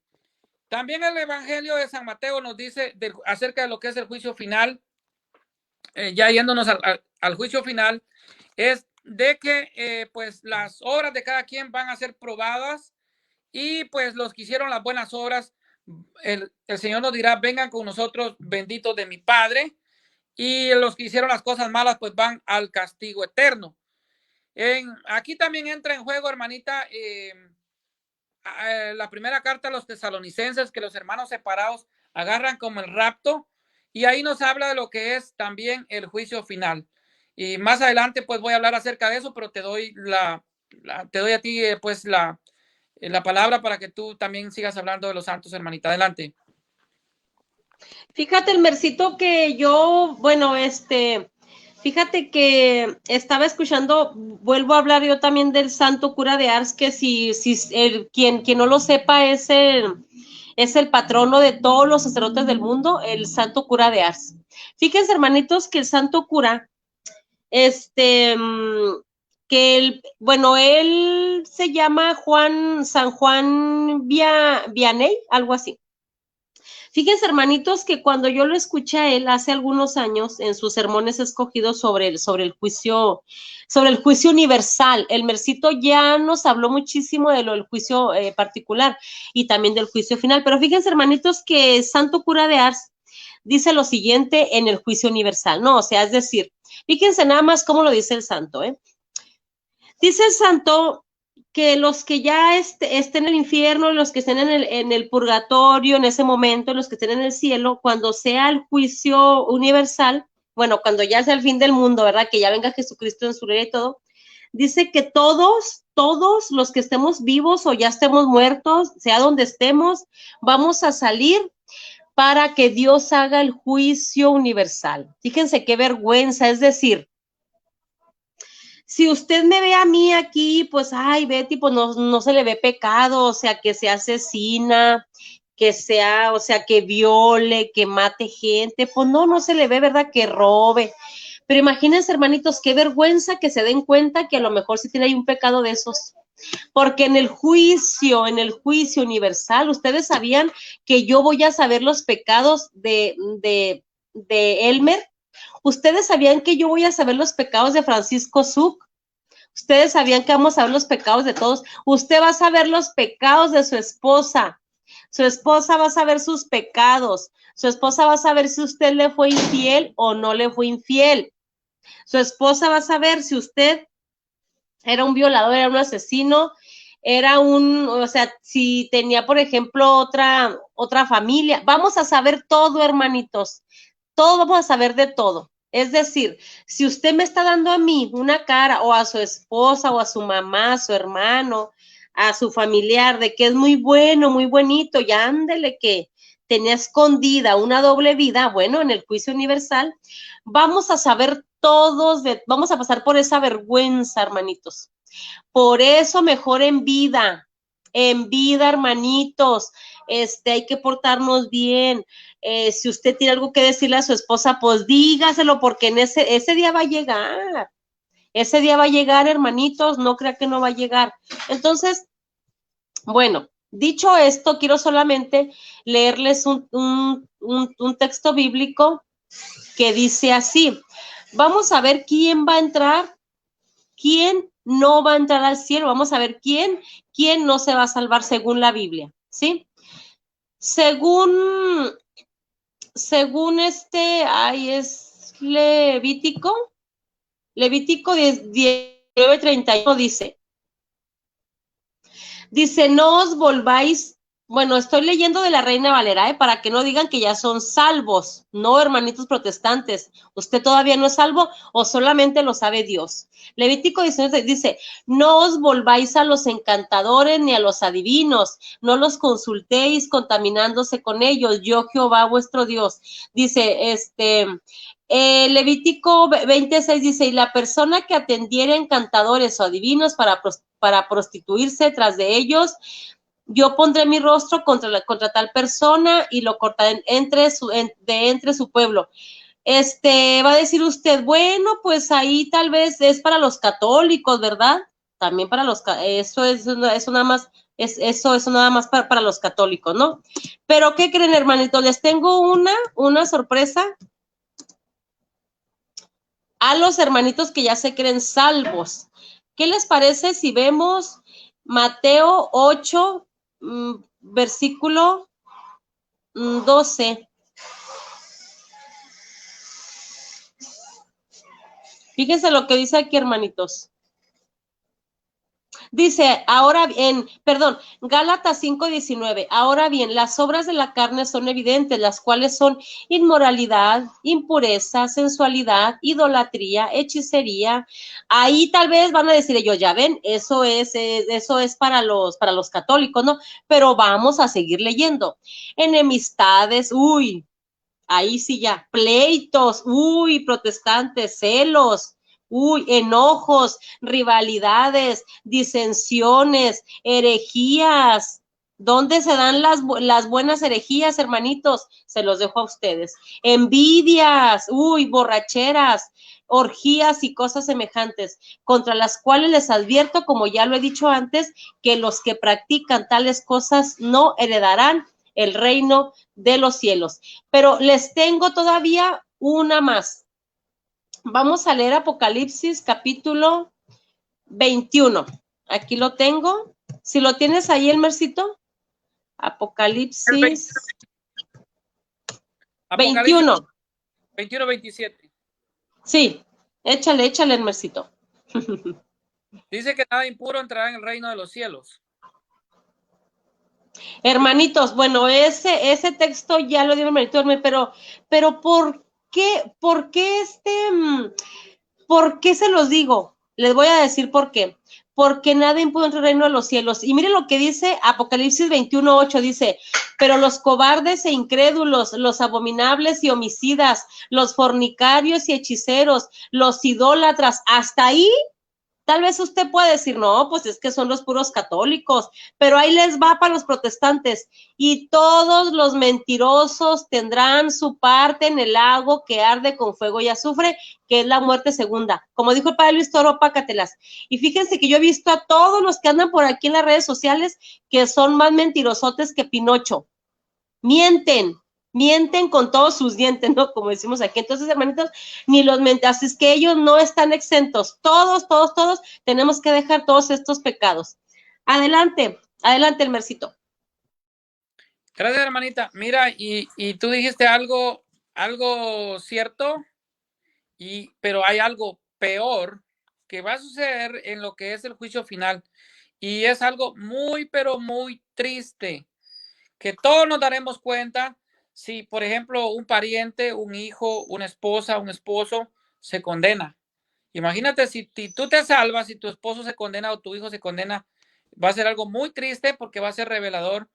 Speaker 2: también el Evangelio de San Mateo nos dice acerca de lo que es el juicio final, ya yéndonos al juicio final, es de que pues las obras de cada quien van a ser probadas y pues los que hicieron las buenas obras, el Señor nos dirá, vengan con nosotros, benditos de mi Padre, y los que hicieron las cosas malas pues van al castigo eterno. Aquí también entra en juego, hermanita, la primera carta a los tesalonicenses, que los hermanos separados agarran como el rapto, y ahí nos habla de lo que es también el juicio final. Y más adelante pues voy a hablar acerca de eso, pero te doy te doy a ti pues la palabra para que tú también sigas hablando de los santos, hermanita. Adelante.
Speaker 1: Fíjate, el versito que yo, bueno, fíjate que estaba escuchando, vuelvo a hablar yo también del santo cura de Ars, que si quien no lo sepa es el patrono de todos los sacerdotes del mundo, el santo cura de Ars. Fíjense, hermanitos, que el santo cura, bueno, él se llama San Juan Vianney, algo así. Fíjense, hermanitos, que cuando yo lo escuché a él hace algunos años en sus sermones escogidos sobre el juicio universal, el Mercito ya nos habló muchísimo de lo del juicio particular y también del juicio final, pero fíjense, hermanitos, que Santo Cura de Ars dice lo siguiente en el juicio universal, ¿no? O sea, es decir, fíjense nada más cómo lo dice el santo, ¿eh? Dice el santo que los que ya estén en el infierno, los que estén en el purgatorio en ese momento, los que estén en el cielo, cuando sea el juicio universal, bueno, cuando ya sea el fin del mundo, ¿verdad? Que ya venga Jesucristo en su gloria y todo, dice que todos los que estemos vivos o ya estemos muertos, sea donde estemos, vamos a salir para que Dios haga el juicio universal. Fíjense qué vergüenza, es decir, si usted me ve a mí aquí, pues, ay, Betty, pues no se le ve pecado, o sea, que se asesina, que sea, o sea, que viole, que mate gente, pues no se le ve, ¿verdad? Que robe. Pero imagínense, hermanitos, qué vergüenza que se den cuenta que a lo mejor sí tiene ahí un pecado de esos. Porque en el juicio universal, ustedes sabían que yo voy a saber los pecados de Elmer. Ustedes sabían que yo voy a saber los pecados de Francisco Zuc. Ustedes sabían que vamos a ver los pecados de todos. Usted va a saber los pecados de su esposa. Su esposa va a saber sus pecados. Su esposa va a saber si usted le fue infiel o no le fue infiel. Su esposa va a saber si usted era un violador, era un asesino, o sea, si tenía, por ejemplo, otra familia. Vamos a saber todo, hermanitos. Todo vamos a saber de todo. Es decir, si usted me está dando a mí una cara, o a su esposa, o a su mamá, a su hermano, a su familiar, de que es muy bueno, muy bonito, ya ándele que tenía escondida una doble vida, bueno, en el juicio universal, vamos a saber todos, vamos a pasar por esa vergüenza, hermanitos. Por eso mejor en vida, hermanitos, hay que portarnos bien. Si usted tiene algo que decirle a su esposa, pues dígaselo, porque en ese día va a llegar. Ese día va a llegar, hermanitos, no crea que no va a llegar. Entonces, bueno, dicho esto, quiero solamente leerles un texto bíblico que dice así. Vamos a ver quién va a entrar, quién no va a entrar al cielo. Vamos a ver quién no se va a salvar según la Biblia, ¿sí? Según es Levítico 19:31 dice, no os volváis, bueno, estoy leyendo de la Reina Valera, para que no digan que ya son salvos, no, hermanitos protestantes, usted todavía no es salvo o solamente lo sabe Dios. Levítico 19 dice, no os volváis a los encantadores ni a los adivinos, no los consultéis contaminándose con ellos, yo Jehová vuestro Dios. Dice, Levítico 26 dice, y la persona que atendiera encantadores o adivinos para prostituirse tras de ellos, yo pondré mi rostro contra tal persona y lo cortaré entre su pueblo. Va a decir usted, bueno, pues ahí tal vez es para los católicos, ¿verdad? También para eso nada más, eso nada más para los católicos, ¿no? Pero ¿qué creen, hermanitos? Les tengo una sorpresa a los hermanitos que ya se creen salvos. ¿Qué les parece si vemos Mateo 8, versículo 12? Fíjense lo que dice aquí, hermanitos. Dice, Gálatas 5:19, ahora bien, las obras de la carne son evidentes, las cuales son inmoralidad, impureza, sensualidad, idolatría, hechicería. Ahí tal vez van a decir ellos, ya ven, eso es para los católicos, ¿no? Pero vamos a seguir leyendo. Enemistades, ahí sí ya, pleitos, protestantes, celos, enojos, rivalidades, disensiones, herejías. ¿Dónde se dan las buenas herejías, hermanitos? Se los dejo a ustedes. Envidias, borracheras, orgías y cosas semejantes, contra las cuales les advierto, como ya lo he dicho antes, que los que practican tales cosas no heredarán el reino de los cielos. Pero les tengo todavía una más. Vamos a leer Apocalipsis capítulo 21. Aquí lo tengo. Si lo tienes ahí, Elmercito. Apocalipsis 21.
Speaker 2: 21-27.
Speaker 1: Sí, échale, Elmercito.
Speaker 2: Dice que nada impuro entrará en el reino de los cielos.
Speaker 1: Hermanitos, bueno, ese texto ya lo dio el hermanito, pero por qué ¿por qué se los digo? Les voy a decir por qué. Porque nada impide entre el reino de los cielos. Y miren lo que dice Apocalipsis 21:8, dice, pero los cobardes e incrédulos, los abominables y homicidas, los fornicarios y hechiceros, los idólatras, hasta ahí. Tal vez usted puede decir, no, pues es que son los puros católicos, pero ahí les va para los protestantes. Y todos los mentirosos tendrán su parte en el lago que arde con fuego y azufre, que es la muerte segunda. Como dijo el padre Luis Toro, pácatelas. Y fíjense que yo he visto a todos los que andan por aquí en las redes sociales que son más mentirosotes que Pinocho. Mienten, mienten con todos sus dientes, ¿no? Como decimos aquí. Entonces, hermanitos, ni los así es que ellos no están exentos. Todos tenemos que dejar todos estos pecados. Adelante, adelante, el Mercito.
Speaker 2: Gracias, hermanita. Mira, y tú dijiste algo cierto, pero hay algo peor que va a suceder en lo que es el juicio final. Y es algo muy, pero muy triste, que todos nos daremos cuenta si, por ejemplo, un pariente, un hijo, una esposa, un esposo se condena. Imagínate si tú te salvas, si tu esposo se condena o tu hijo se condena, va a ser algo muy triste porque va a ser revelador,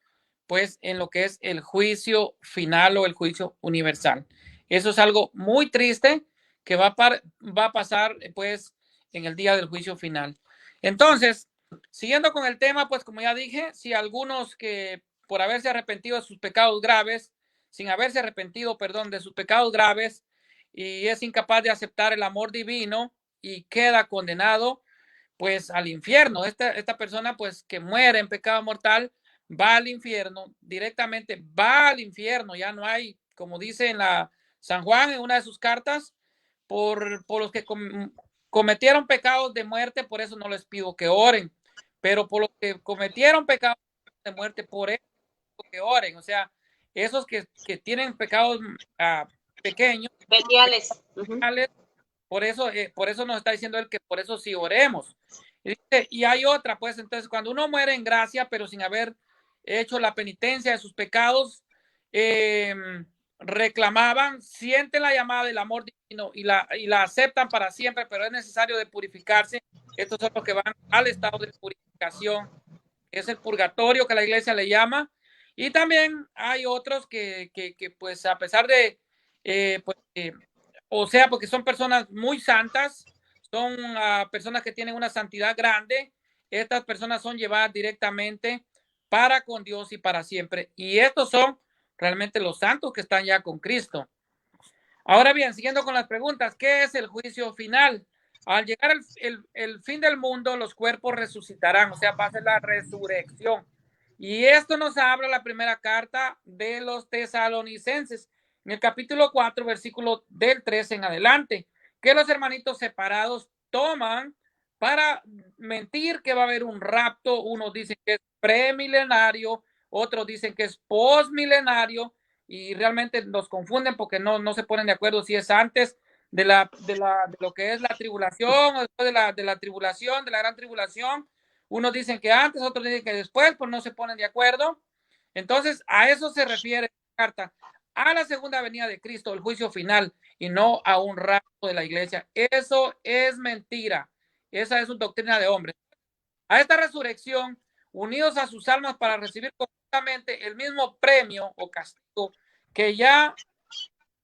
Speaker 2: pues, en lo que es el juicio final o el juicio universal. Eso es algo muy triste que va a pasar, pues, en el día del juicio final. Entonces, siguiendo con el tema, pues, como ya dije, si algunos que por haberse arrepentido de sus pecados graves, sin haberse arrepentido, perdón, de sus pecados graves, y es incapaz de aceptar el amor divino y queda condenado, pues, al infierno. Esta persona, pues, que muere en pecado mortal, va al infierno, directamente va al infierno. Ya no hay, como dice en la San Juan, en una de sus cartas, por los que cometieron pecados de muerte, por eso no les pido que oren, pero por los que cometieron pecados de muerte, por eso que oren. O sea, esos que tienen pecados pequeños,
Speaker 1: Veniales.
Speaker 2: por eso nos está diciendo él que por eso sí oremos. Y hay otra, pues, entonces, cuando uno muere en gracia, pero sin haber hecho la penitencia de sus pecados, reclamaban, sienten la llamada del amor divino y la aceptan para siempre, pero es necesario de purificarse. Estos son los que van al estado de purificación, que es el purgatorio que la iglesia le llama. Y también hay otros que pues, a pesar de, pues, o sea, porque son personas muy santas, son personas que tienen una santidad grande, estas personas son llevadas directamente para con Dios y para siempre. Y estos son realmente los santos que están ya con Cristo. Ahora bien, siguiendo con las preguntas, ¿qué es el juicio final? Al llegar el fin del mundo, los cuerpos resucitarán, o sea, va a ser la resurrección. Y esto nos habla la primera carta de los tesalonicenses, en el capítulo 4, versículo del 13 en adelante, que los hermanitos separados toman para mentir que va a haber un rapto. Unos dicen que es premilenario, otros dicen que es postmilenario, y realmente los confunden porque no se ponen de acuerdo si es antes de lo que es la tribulación o después de la tribulación, de la gran tribulación. Unos dicen que antes, otros dicen que después, pues no se ponen de acuerdo. Entonces, a eso se refiere la carta, a la segunda venida de Cristo, el juicio final, y no a un rapto de la iglesia. Eso es mentira. Esa es su doctrina de hombres. A esta resurrección, unidos a sus almas para recibir completamente el mismo premio o castigo que ya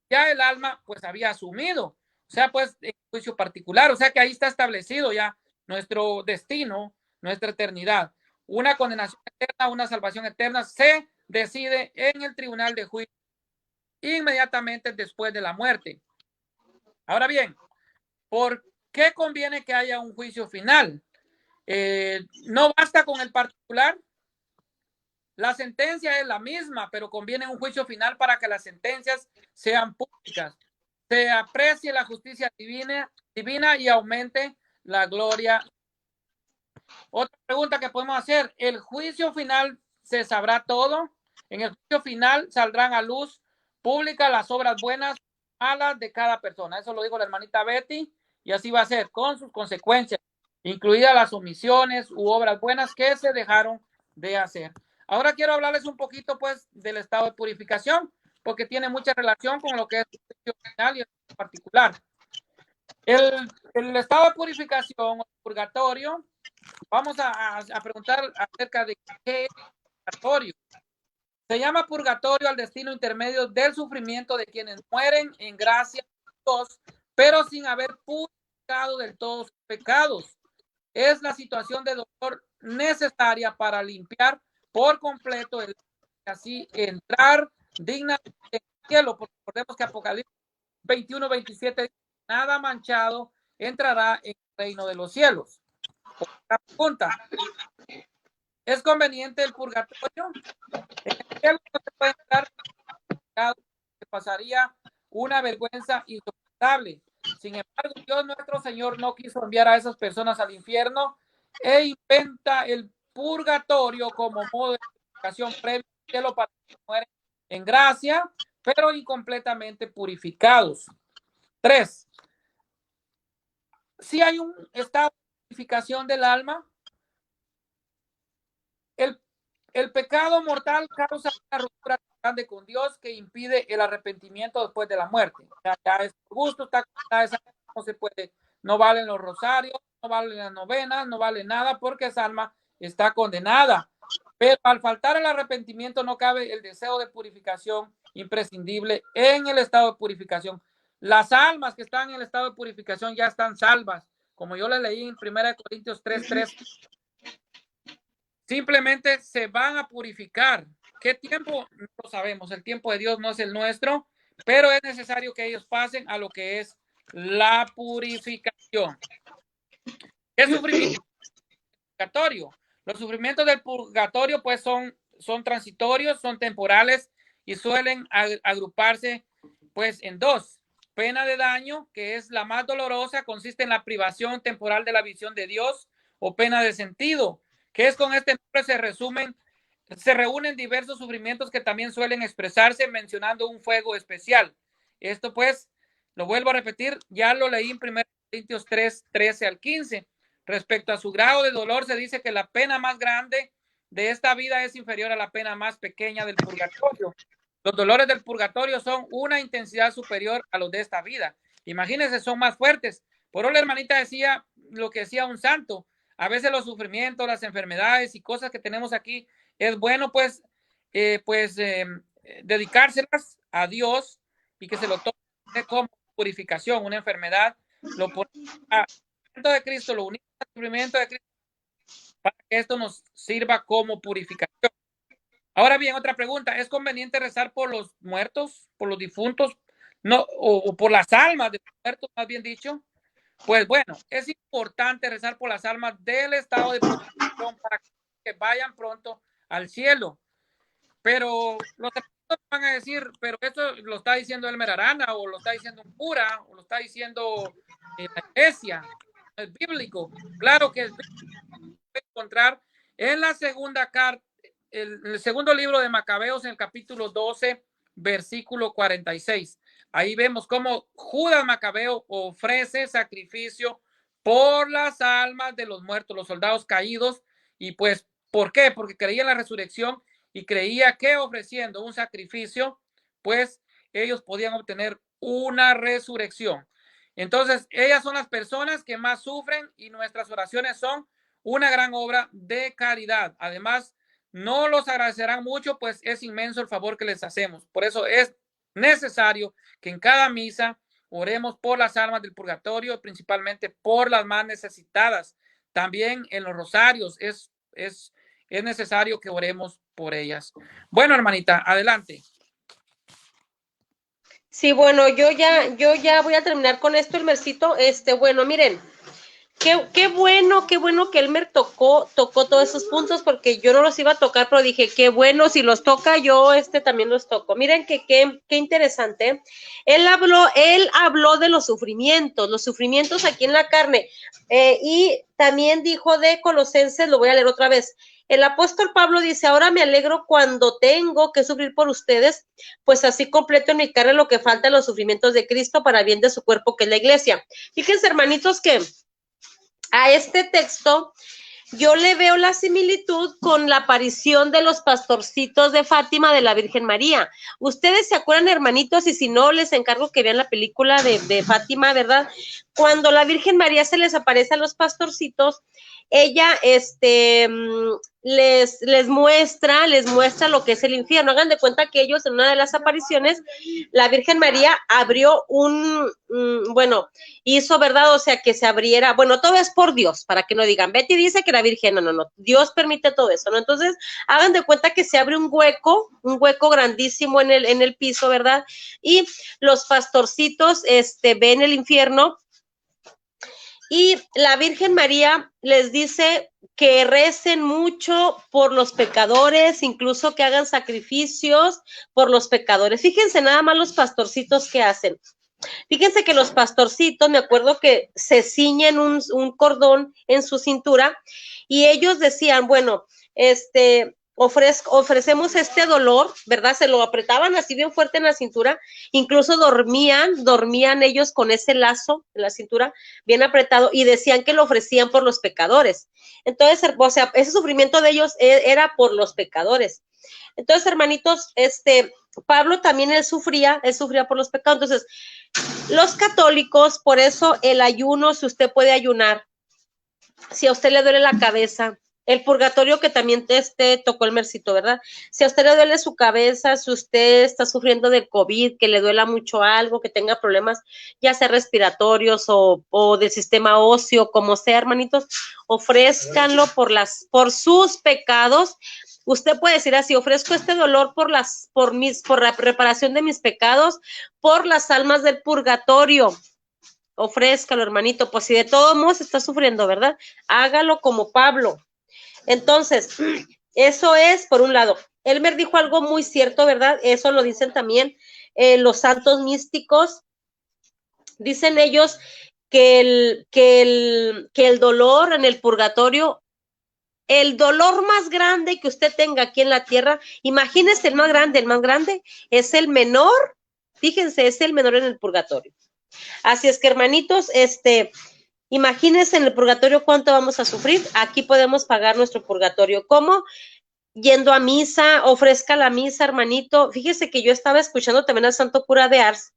Speaker 2: el alma pues había asumido. O sea, pues en juicio particular. O sea que ahí está establecido ya nuestro destino, nuestra eternidad. Una condenación eterna, una salvación eterna se decide en el tribunal de juicio inmediatamente después de la muerte. Ahora bien, ¿por qué conviene que haya un juicio final? No basta con el particular. La sentencia es la misma, pero conviene un juicio final para que las sentencias sean públicas, se aprecie la justicia divina y aumente la gloria. Otra pregunta que podemos hacer: ¿el juicio final se sabrá todo? En el juicio final saldrán a luz pública las obras buenas, malas de cada persona. Eso lo dijo la hermanita Betty, y así va a ser con sus consecuencias. incluidas las omisiones u obras buenas que se dejaron de hacer. Ahora quiero hablarles un poquito, pues, del estado de purificación, porque tiene mucha relación con lo que es el juicio final y el particular. El estado de purificación o purgatorio, vamos a preguntar acerca de qué es purgatorio. Se llama purgatorio al destino intermedio del sufrimiento de quienes mueren en gracia de Dios, pero sin haber purificado del todo sus pecados. Es la situación de dolor necesaria para limpiar por completo el así entrar dignamente en el cielo, porque recordemos que Apocalipsis 21-27 dice, nada manchado entrará en el reino de los cielos. Otra pregunta, ¿es conveniente el purgatorio? En el cielo no se puede entrar, se pasaría una vergüenza insoportable. Sin embargo, Dios nuestro Señor no quiso enviar a esas personas al infierno e inventa el purgatorio como modo de purificación previo al cielo para que mueren en gracia, pero incompletamente purificados. 3. Si hay un estado de purificación del alma, el pecado mortal causa una ruptura grande con Dios que impide el arrepentimiento después de la muerte. Ya es por gusto, no se puede, no valen los rosarios, no valen las novenas, no vale nada porque esa alma está condenada. Pero al faltar el arrepentimiento no cabe el deseo de purificación imprescindible en el estado de purificación. Las almas que están en el estado de purificación ya están salvas, como yo les leí en 1 Corintios 3:3. Simplemente se van a purificar. ¿Qué tiempo? No lo sabemos. El tiempo de Dios no es el nuestro, pero es necesario que ellos pasen a lo que es la purificación. ¿Qué sufrimiento? Purgatorio. Los sufrimientos del purgatorio pues son transitorios, son temporales y suelen agruparse pues en dos. Pena de daño, que es la más dolorosa, consiste en la privación temporal de la visión de Dios, o pena de sentido, que es con este nombre se reúnen diversos sufrimientos que también suelen expresarse mencionando un fuego especial. Esto pues, lo vuelvo a repetir, ya lo leí en 1 Corintios 3:13-15. Respecto a su grado de dolor, se dice que la pena más grande de esta vida es inferior a la pena más pequeña del purgatorio. Los dolores del purgatorio son una intensidad superior a los de esta vida. Imagínense, son más fuertes. Por eso la hermanita decía lo que decía un santo. A veces los sufrimientos, las enfermedades y cosas que tenemos aquí, es bueno pues dedicárselas a Dios y que se lo tome como purificación. Una enfermedad lo pone a de Cristo, lo unimos al sufrimiento de Cristo para que esto nos sirva como purificación. Ahora bien, otra pregunta, ¿es conveniente rezar por los muertos, por los difuntos, no, o por las almas de los muertos, más bien dicho? Pues bueno, es importante rezar por las almas del estado de purificación para que vayan pronto al cielo. Pero los van a decir, pero esto lo está diciendo Elmer Arana, o lo está diciendo un cura, o lo está diciendo la iglesia. Es bíblico. Claro que es bíblico. Encontrar en la segunda carta, el segundo libro de Macabeos, en el capítulo 12, versículo 46. Ahí vemos cómo Judas Macabeo ofrece sacrificio por las almas de los muertos, los soldados caídos. Y pues, ¿por qué? Porque creía en la resurrección y creía que ofreciendo un sacrificio, pues ellos podían obtener una resurrección. Entonces, ellas son las personas que más sufren y nuestras oraciones son una gran obra de caridad. Además, no los agradecerán mucho, pues es inmenso el favor que les hacemos. Por eso es necesario que en cada misa oremos por las almas del purgatorio, principalmente por las más necesitadas. También en los rosarios es necesario que oremos por ellas. Bueno, hermanita, adelante.
Speaker 1: Sí, bueno, yo ya voy a terminar con esto, Elmercito. Bueno, miren, qué bueno que Elmer tocó todos esos puntos, porque yo no los iba a tocar, pero dije, qué bueno, si los toca, yo también los toco. Miren qué interesante. Él habló de los sufrimientos aquí en la carne, y también dijo de Colosenses, lo voy a leer otra vez. El apóstol Pablo dice, ahora me alegro cuando tengo que sufrir por ustedes, pues así completo en mi carne lo que falta en los sufrimientos de Cristo para bien de su cuerpo, que es la iglesia. Fíjense, hermanitos, que a este texto, yo le veo la similitud con la aparición de los pastorcitos de Fátima de la Virgen María. Ustedes se acuerdan, hermanitos, y si no, les encargo que vean la película de Fátima, ¿verdad? Cuando la Virgen María se les aparece a los pastorcitos, ella les muestra lo que es el infierno. Hagan de cuenta que ellos en una de las apariciones, la Virgen María abrió bueno, hizo, ¿verdad? O sea, que se abriera, bueno, todo es por Dios, para que no digan, Betty dice que la Virgen, no, Dios permite todo eso, ¿no? Entonces, hagan de cuenta que se abre un hueco grandísimo en el piso, ¿verdad? Y los pastorcitos, ven el infierno, y la Virgen María les dice que recen mucho por los pecadores, incluso que hagan sacrificios por los pecadores. Fíjense nada más los pastorcitos que hacen. Fíjense que los pastorcitos, me acuerdo que se ciñen un cordón en su cintura y ellos decían, bueno, ofrecemos este dolor, ¿verdad? Se lo apretaban así bien fuerte en la cintura, incluso dormían ellos con ese lazo en la cintura bien apretado y decían que lo ofrecían por los pecadores. Entonces, o sea, ese sufrimiento de ellos era por los pecadores. Entonces, hermanitos, Pablo también él sufría por los pecados. Entonces, los católicos, por eso el ayuno, si usted puede ayunar, si a usted le duele la cabeza, el purgatorio que también tocó el Mercito, ¿verdad? Si a usted le duele su cabeza, si usted está sufriendo del COVID, que le duela mucho algo, que tenga problemas, ya sea respiratorios o del sistema óseo, como sea, hermanitos, ofrézcanlo por sus pecados. Usted puede decir así, ofrezco este dolor por la reparación de mis pecados, por las almas del purgatorio. Ofrézcalo, hermanito, pues si de todos modos está sufriendo, ¿verdad? Hágalo como Pablo. Entonces, eso es por un lado. Elmer dijo algo muy cierto, ¿verdad? Eso lo dicen también los santos místicos. Dicen ellos que el dolor en el purgatorio, el dolor más grande que usted tenga aquí en la tierra, imagínese el más grande es el menor, fíjense, es el menor en el purgatorio. Así es que, hermanitos, imagínense en el purgatorio cuánto vamos a sufrir. Aquí podemos pagar nuestro purgatorio. ¿Cómo? Yendo a misa, ofrezca la misa, hermanito. Fíjese que yo estaba escuchando también al santo cura de Ars,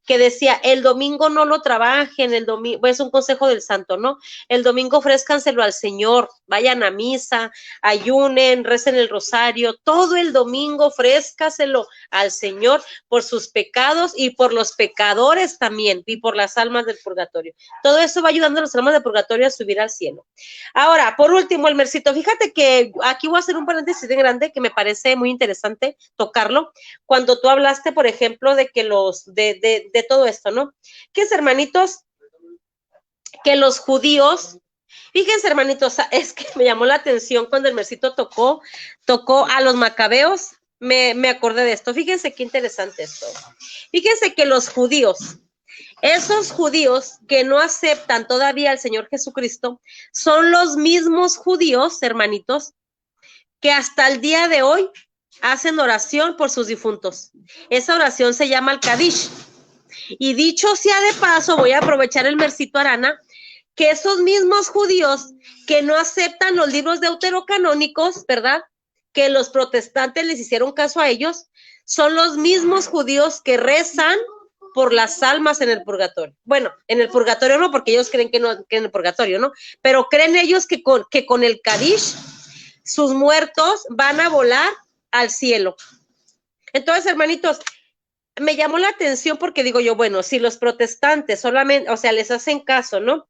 Speaker 1: que decía, el domingo no lo trabajen, el domingo, es un consejo del santo, ¿no? El domingo ofrézcanselo al Señor, vayan a misa, ayunen, recen el rosario, todo el domingo ofrézcaselo al Señor por sus pecados y por los pecadores también, y por las almas del purgatorio. Todo eso va ayudando a las almas del purgatorio a subir al cielo. Ahora, por último, el Mercito, fíjate que aquí voy a hacer un paréntesis de grande que me parece muy interesante tocarlo, cuando tú hablaste, por ejemplo, de que de todo esto, ¿no? Que es, hermanitos, que los judíos, fíjense, hermanitos, es que me llamó la atención cuando el Mercito tocó a los macabeos, me acordé de esto. Fíjense qué interesante esto. Fíjense que los judíos, esos judíos que no aceptan todavía al Señor Jesucristo, son los mismos judíos, hermanitos, que hasta el día de hoy hacen oración por sus difuntos. Esa oración se llama el Kadish. Y dicho sea de paso, voy a aprovechar el Mercito Arana, que esos mismos judíos que no aceptan los libros deuterocanónicos, ¿verdad? Que los protestantes les hicieron caso a ellos, son los mismos judíos que rezan por las almas en el purgatorio. Bueno, en el purgatorio no, porque ellos creen que en el purgatorio, ¿no? Pero creen ellos que con el Kadish sus muertos van a volar al cielo. Entonces, hermanitos, me llamó la atención porque digo yo, bueno, si los protestantes solamente, o sea, les hacen caso, ¿no?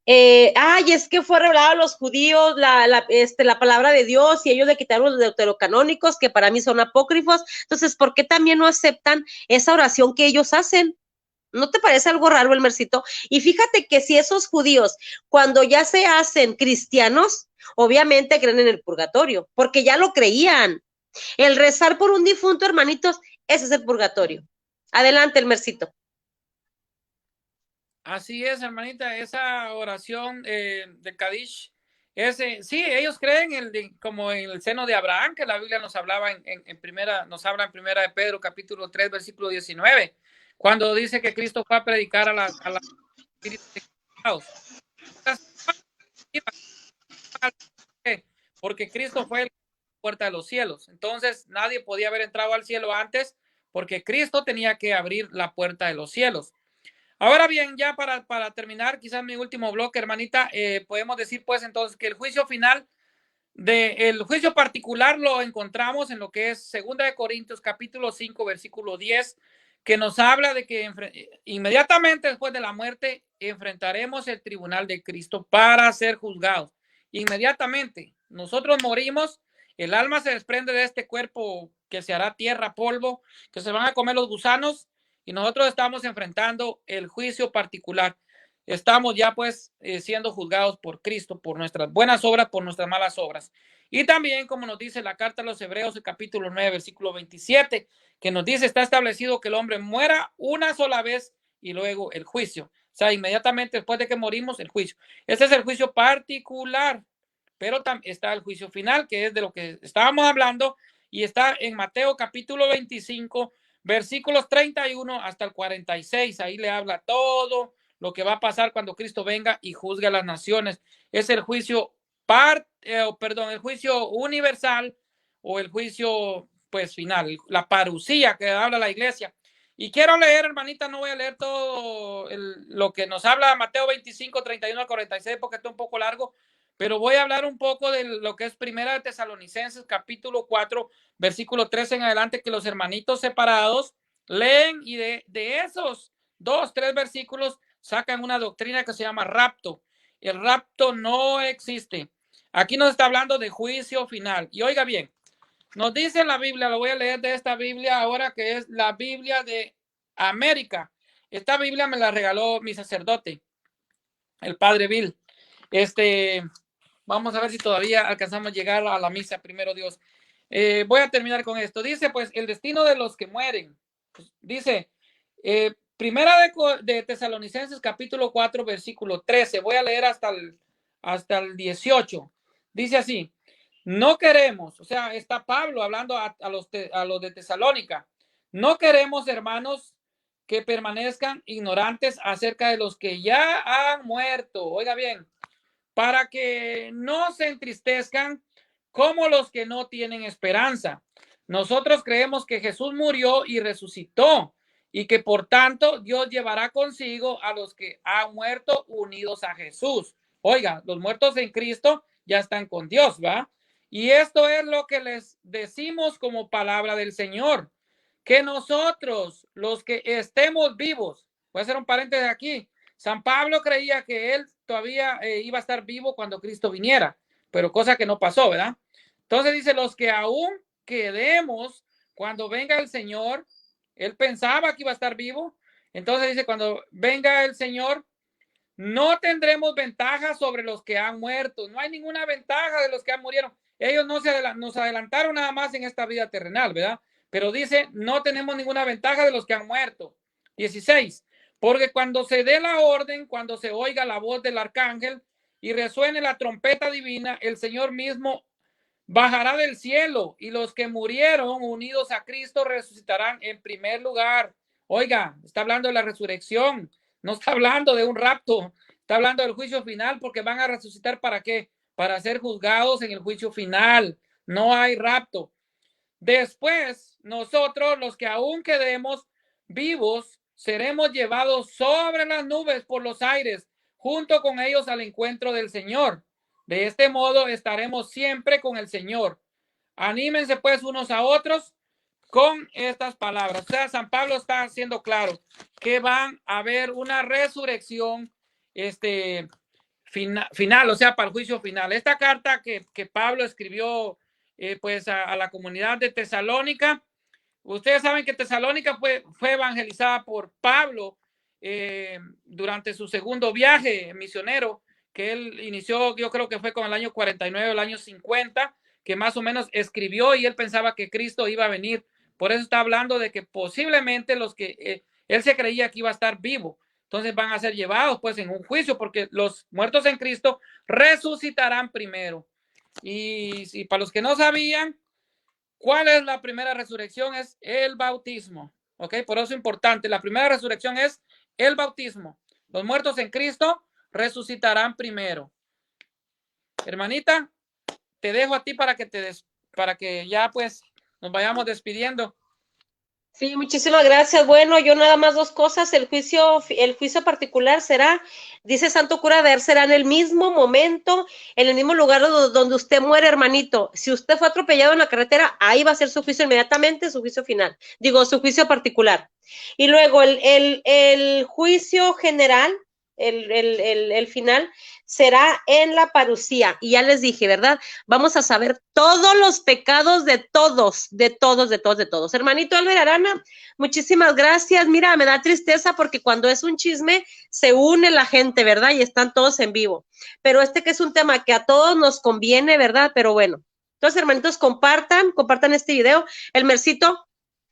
Speaker 1: Es que fue revelado a los judíos la palabra de Dios y ellos le quitaron los deuterocanónicos, que para mí son apócrifos. Entonces, ¿por qué también no aceptan esa oración que ellos hacen? ¿No te parece algo raro, el Mercito? Y fíjate que si esos judíos, cuando ya se hacen cristianos, obviamente creen en el purgatorio, porque ya lo creían. El rezar por un difunto, hermanitos, ese es el purgatorio. Adelante, el Mercito.
Speaker 2: Así es, hermanita, esa oración de Kadish, sí, ellos creen como en el seno de Abraham, que la Biblia nos hablaba nos habla en primera de Pedro, capítulo 3, versículo 19, cuando dice que Cristo fue a predicar a la porque Cristo fue la puerta de los cielos. Entonces nadie podía haber entrado al cielo antes porque Cristo tenía que abrir la puerta de los cielos. Ahora bien, ya para terminar, quizás mi último bloque, hermanita, podemos decir pues entonces que el juicio final el juicio particular lo encontramos en lo que es 2 Corintios capítulo 5 versículo 10, que nos habla de que inmediatamente después de la muerte enfrentaremos el tribunal de Cristo para ser juzgados. Inmediatamente nosotros morimos, el alma se desprende de este cuerpo que se hará tierra, polvo, que se van a comer los gusanos, y nosotros estamos enfrentando el juicio particular. Estamos ya pues siendo juzgados por Cristo, por nuestras buenas obras, por nuestras malas obras. Y también, como nos dice la carta a los Hebreos, el capítulo 9, versículo 27, que nos dice, está establecido que el hombre muera una sola vez y luego el juicio. O sea, inmediatamente después de que morimos, el juicio. Este es el juicio particular, pero está el juicio final, que es de lo que estábamos hablando, y está en Mateo capítulo 25, versículos 31 hasta el 46. Ahí le habla todo lo que va a pasar cuando Cristo venga y juzgue a las naciones. Es el juicio el juicio universal o el juicio pues final, la parucía que habla la iglesia. Y quiero leer, hermanita, no voy a leer todo lo que nos habla Mateo 25, 31 al 46 porque está un poco largo, pero voy a hablar un poco de lo que es Primera de Tesalonicenses capítulo 4, versículo 13 en adelante, que los hermanitos separados leen, y de esos 2, 3 versículos sacan una doctrina que se llama rapto. El rapto no existe. Aquí nos está hablando de juicio final. Y oiga bien, nos dice la Biblia, lo voy a leer de esta Biblia ahora, que es la Biblia de América. Esta Biblia me la regaló mi sacerdote, el padre Bill. Vamos a ver si todavía alcanzamos a llegar a la misa, primero Dios. Voy a terminar con esto. Dice, pues, el destino de los que mueren. Pues, dice, Primera de Tesalonicenses, capítulo 4, versículo 13. Voy a leer hasta el 18. Dice así, no queremos, o sea, está Pablo hablando a los de Tesalónica. No queremos, hermanos, que permanezcan ignorantes acerca de los que ya han muerto. Oiga bien, para que no se entristezcan como los que no tienen esperanza. Nosotros creemos que Jesús murió y resucitó, y que por tanto Dios llevará consigo a los que han muerto unidos a Jesús. Oiga, los muertos en Cristo ya están con Dios, ¿va? Y esto es lo que les decimos como palabra del Señor, que nosotros, los que estemos vivos, voy a hacer un paréntesis aquí, San Pablo creía que él todavía iba a estar vivo cuando Cristo viniera, pero cosa que no pasó, ¿verdad? Entonces dice, los que aún quedemos cuando venga el Señor, él pensaba que iba a estar vivo, entonces dice, cuando venga el Señor, no tendremos ventaja sobre los que han muerto, no hay ninguna ventaja de los que han murieron. Ellos nos adelantaron nada más en esta vida terrenal, ¿verdad? Pero dice, no tenemos ninguna ventaja de los que han muerto. 16. Porque cuando se dé la orden, cuando se oiga la voz del arcángel y resuene la trompeta divina, el Señor mismo bajará del cielo, y los que murieron unidos a Cristo resucitarán en primer lugar. Oiga, está hablando de la resurrección, no está hablando de un rapto, está hablando del juicio final, porque van a resucitar ¿para qué? Para ser juzgados en el juicio final. No hay rapto. Después, nosotros, los que aún quedemos vivos, seremos llevados sobre las nubes por los aires, junto con ellos al encuentro del Señor. De este modo estaremos siempre con el Señor. Anímense pues unos a otros con estas palabras. O sea, San Pablo está haciendo claro que van a haber una resurrección final, o sea, para el juicio final. Esta carta que Pablo escribió pues a la comunidad de Tesalónica, ustedes saben que Tesalónica fue evangelizada por Pablo durante su segundo viaje misionero, que él inició, yo creo que fue con el año 49, el año 50, que más o menos escribió, y él pensaba que Cristo iba a venir. Por eso está hablando de que posiblemente los que él se creía que iba a estar vivo, entonces van a ser llevados pues en un juicio, porque los muertos en Cristo resucitarán primero. Y para los que no sabían, ¿cuál es la primera resurrección? Es el bautismo. ¿Ok? Por eso es importante. La primera resurrección es el bautismo. Los muertos en Cristo resucitarán primero. Hermanita, te dejo a ti para que ya pues nos vayamos despidiendo.
Speaker 1: Sí, muchísimas gracias. Bueno, yo nada más dos cosas. El juicio particular será, dice Santo Cura de Ars, será en el mismo momento, en el mismo lugar donde usted muere, hermanito. Si usted fue atropellado en la carretera, ahí va a ser su juicio inmediatamente, su juicio final. Digo, su juicio particular. Y luego el juicio general, el final, será en la parucía. Y ya les dije, ¿verdad? Vamos a saber todos los pecados de todos, de todos, de todos, de todos. Hermanito Albert Arana, muchísimas gracias. Mira, me da tristeza porque cuando es un chisme se une la gente, ¿verdad? Y están todos en vivo. Pero que es un tema que a todos nos conviene, ¿verdad? Pero bueno. Entonces, hermanitos, compartan este video. El Mercito,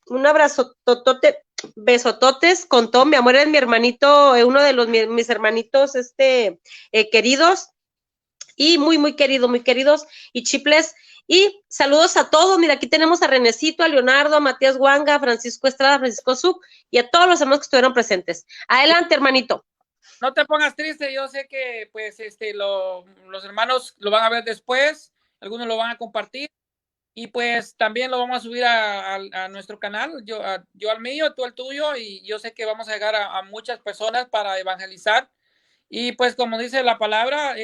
Speaker 1: un abrazo, totote, besototes con todo. Mi amor, es mi hermanito, uno de mis hermanitos, queridos. Y muy queridos y chiples. Y saludos a todos. Mira, aquí tenemos a Renecito, a Leonardo, a Matías Guanga, a Francisco Estrada, a Francisco Zuc y a todos los hermanos que estuvieron presentes. Adelante, hermanito.
Speaker 2: No te pongas triste, yo sé que pues los hermanos lo van a ver después, algunos lo van a compartir y pues también lo vamos a subir a nuestro canal, yo al mío, tú al tuyo, y yo sé que vamos a llegar a muchas personas para evangelizar. Y pues como dice la palabra,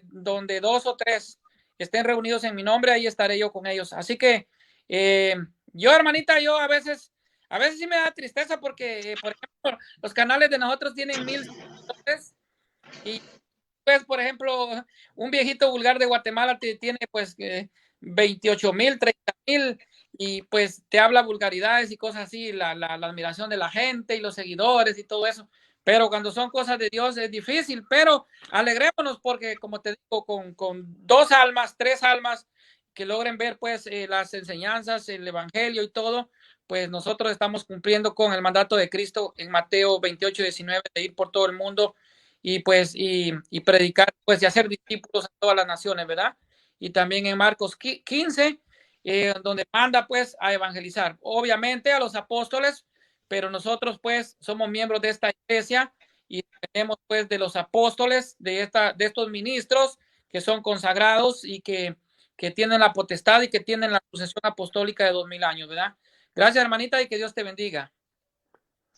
Speaker 2: donde 2 o 3 estén reunidos en mi nombre, ahí estaré yo con ellos. Así que yo, hermanita, yo a veces sí me da tristeza porque, por ejemplo, los canales de nosotros tienen 1000 seguidores y pues, por ejemplo, un viejito vulgar de Guatemala tiene pues 28,000, 30,000 y pues te habla vulgaridades y cosas así, la admiración de la gente y los seguidores y todo eso. Pero cuando son cosas de Dios es difícil, pero alegrémonos porque, como te digo, con 2 almas, 3 almas que logren ver pues las enseñanzas, el evangelio y todo, pues nosotros estamos cumpliendo con el mandato de Cristo en Mateo 28:19 de ir por todo el mundo y pues y predicar pues y hacer discípulos a todas las naciones, ¿verdad? Y también en Marcos 15, donde manda pues a evangelizar, obviamente a los apóstoles, pero nosotros pues somos miembros de esta iglesia y tenemos pues de los apóstoles, de estos ministros que son consagrados y que tienen la potestad y que tienen la sucesión apostólica de 2000 años, ¿verdad? Gracias, hermanita, y que Dios te bendiga.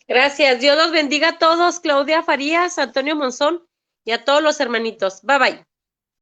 Speaker 1: Gracias. Dios los bendiga a todos. Claudia Farías, Antonio Monzón y a todos los hermanitos. Bye, bye.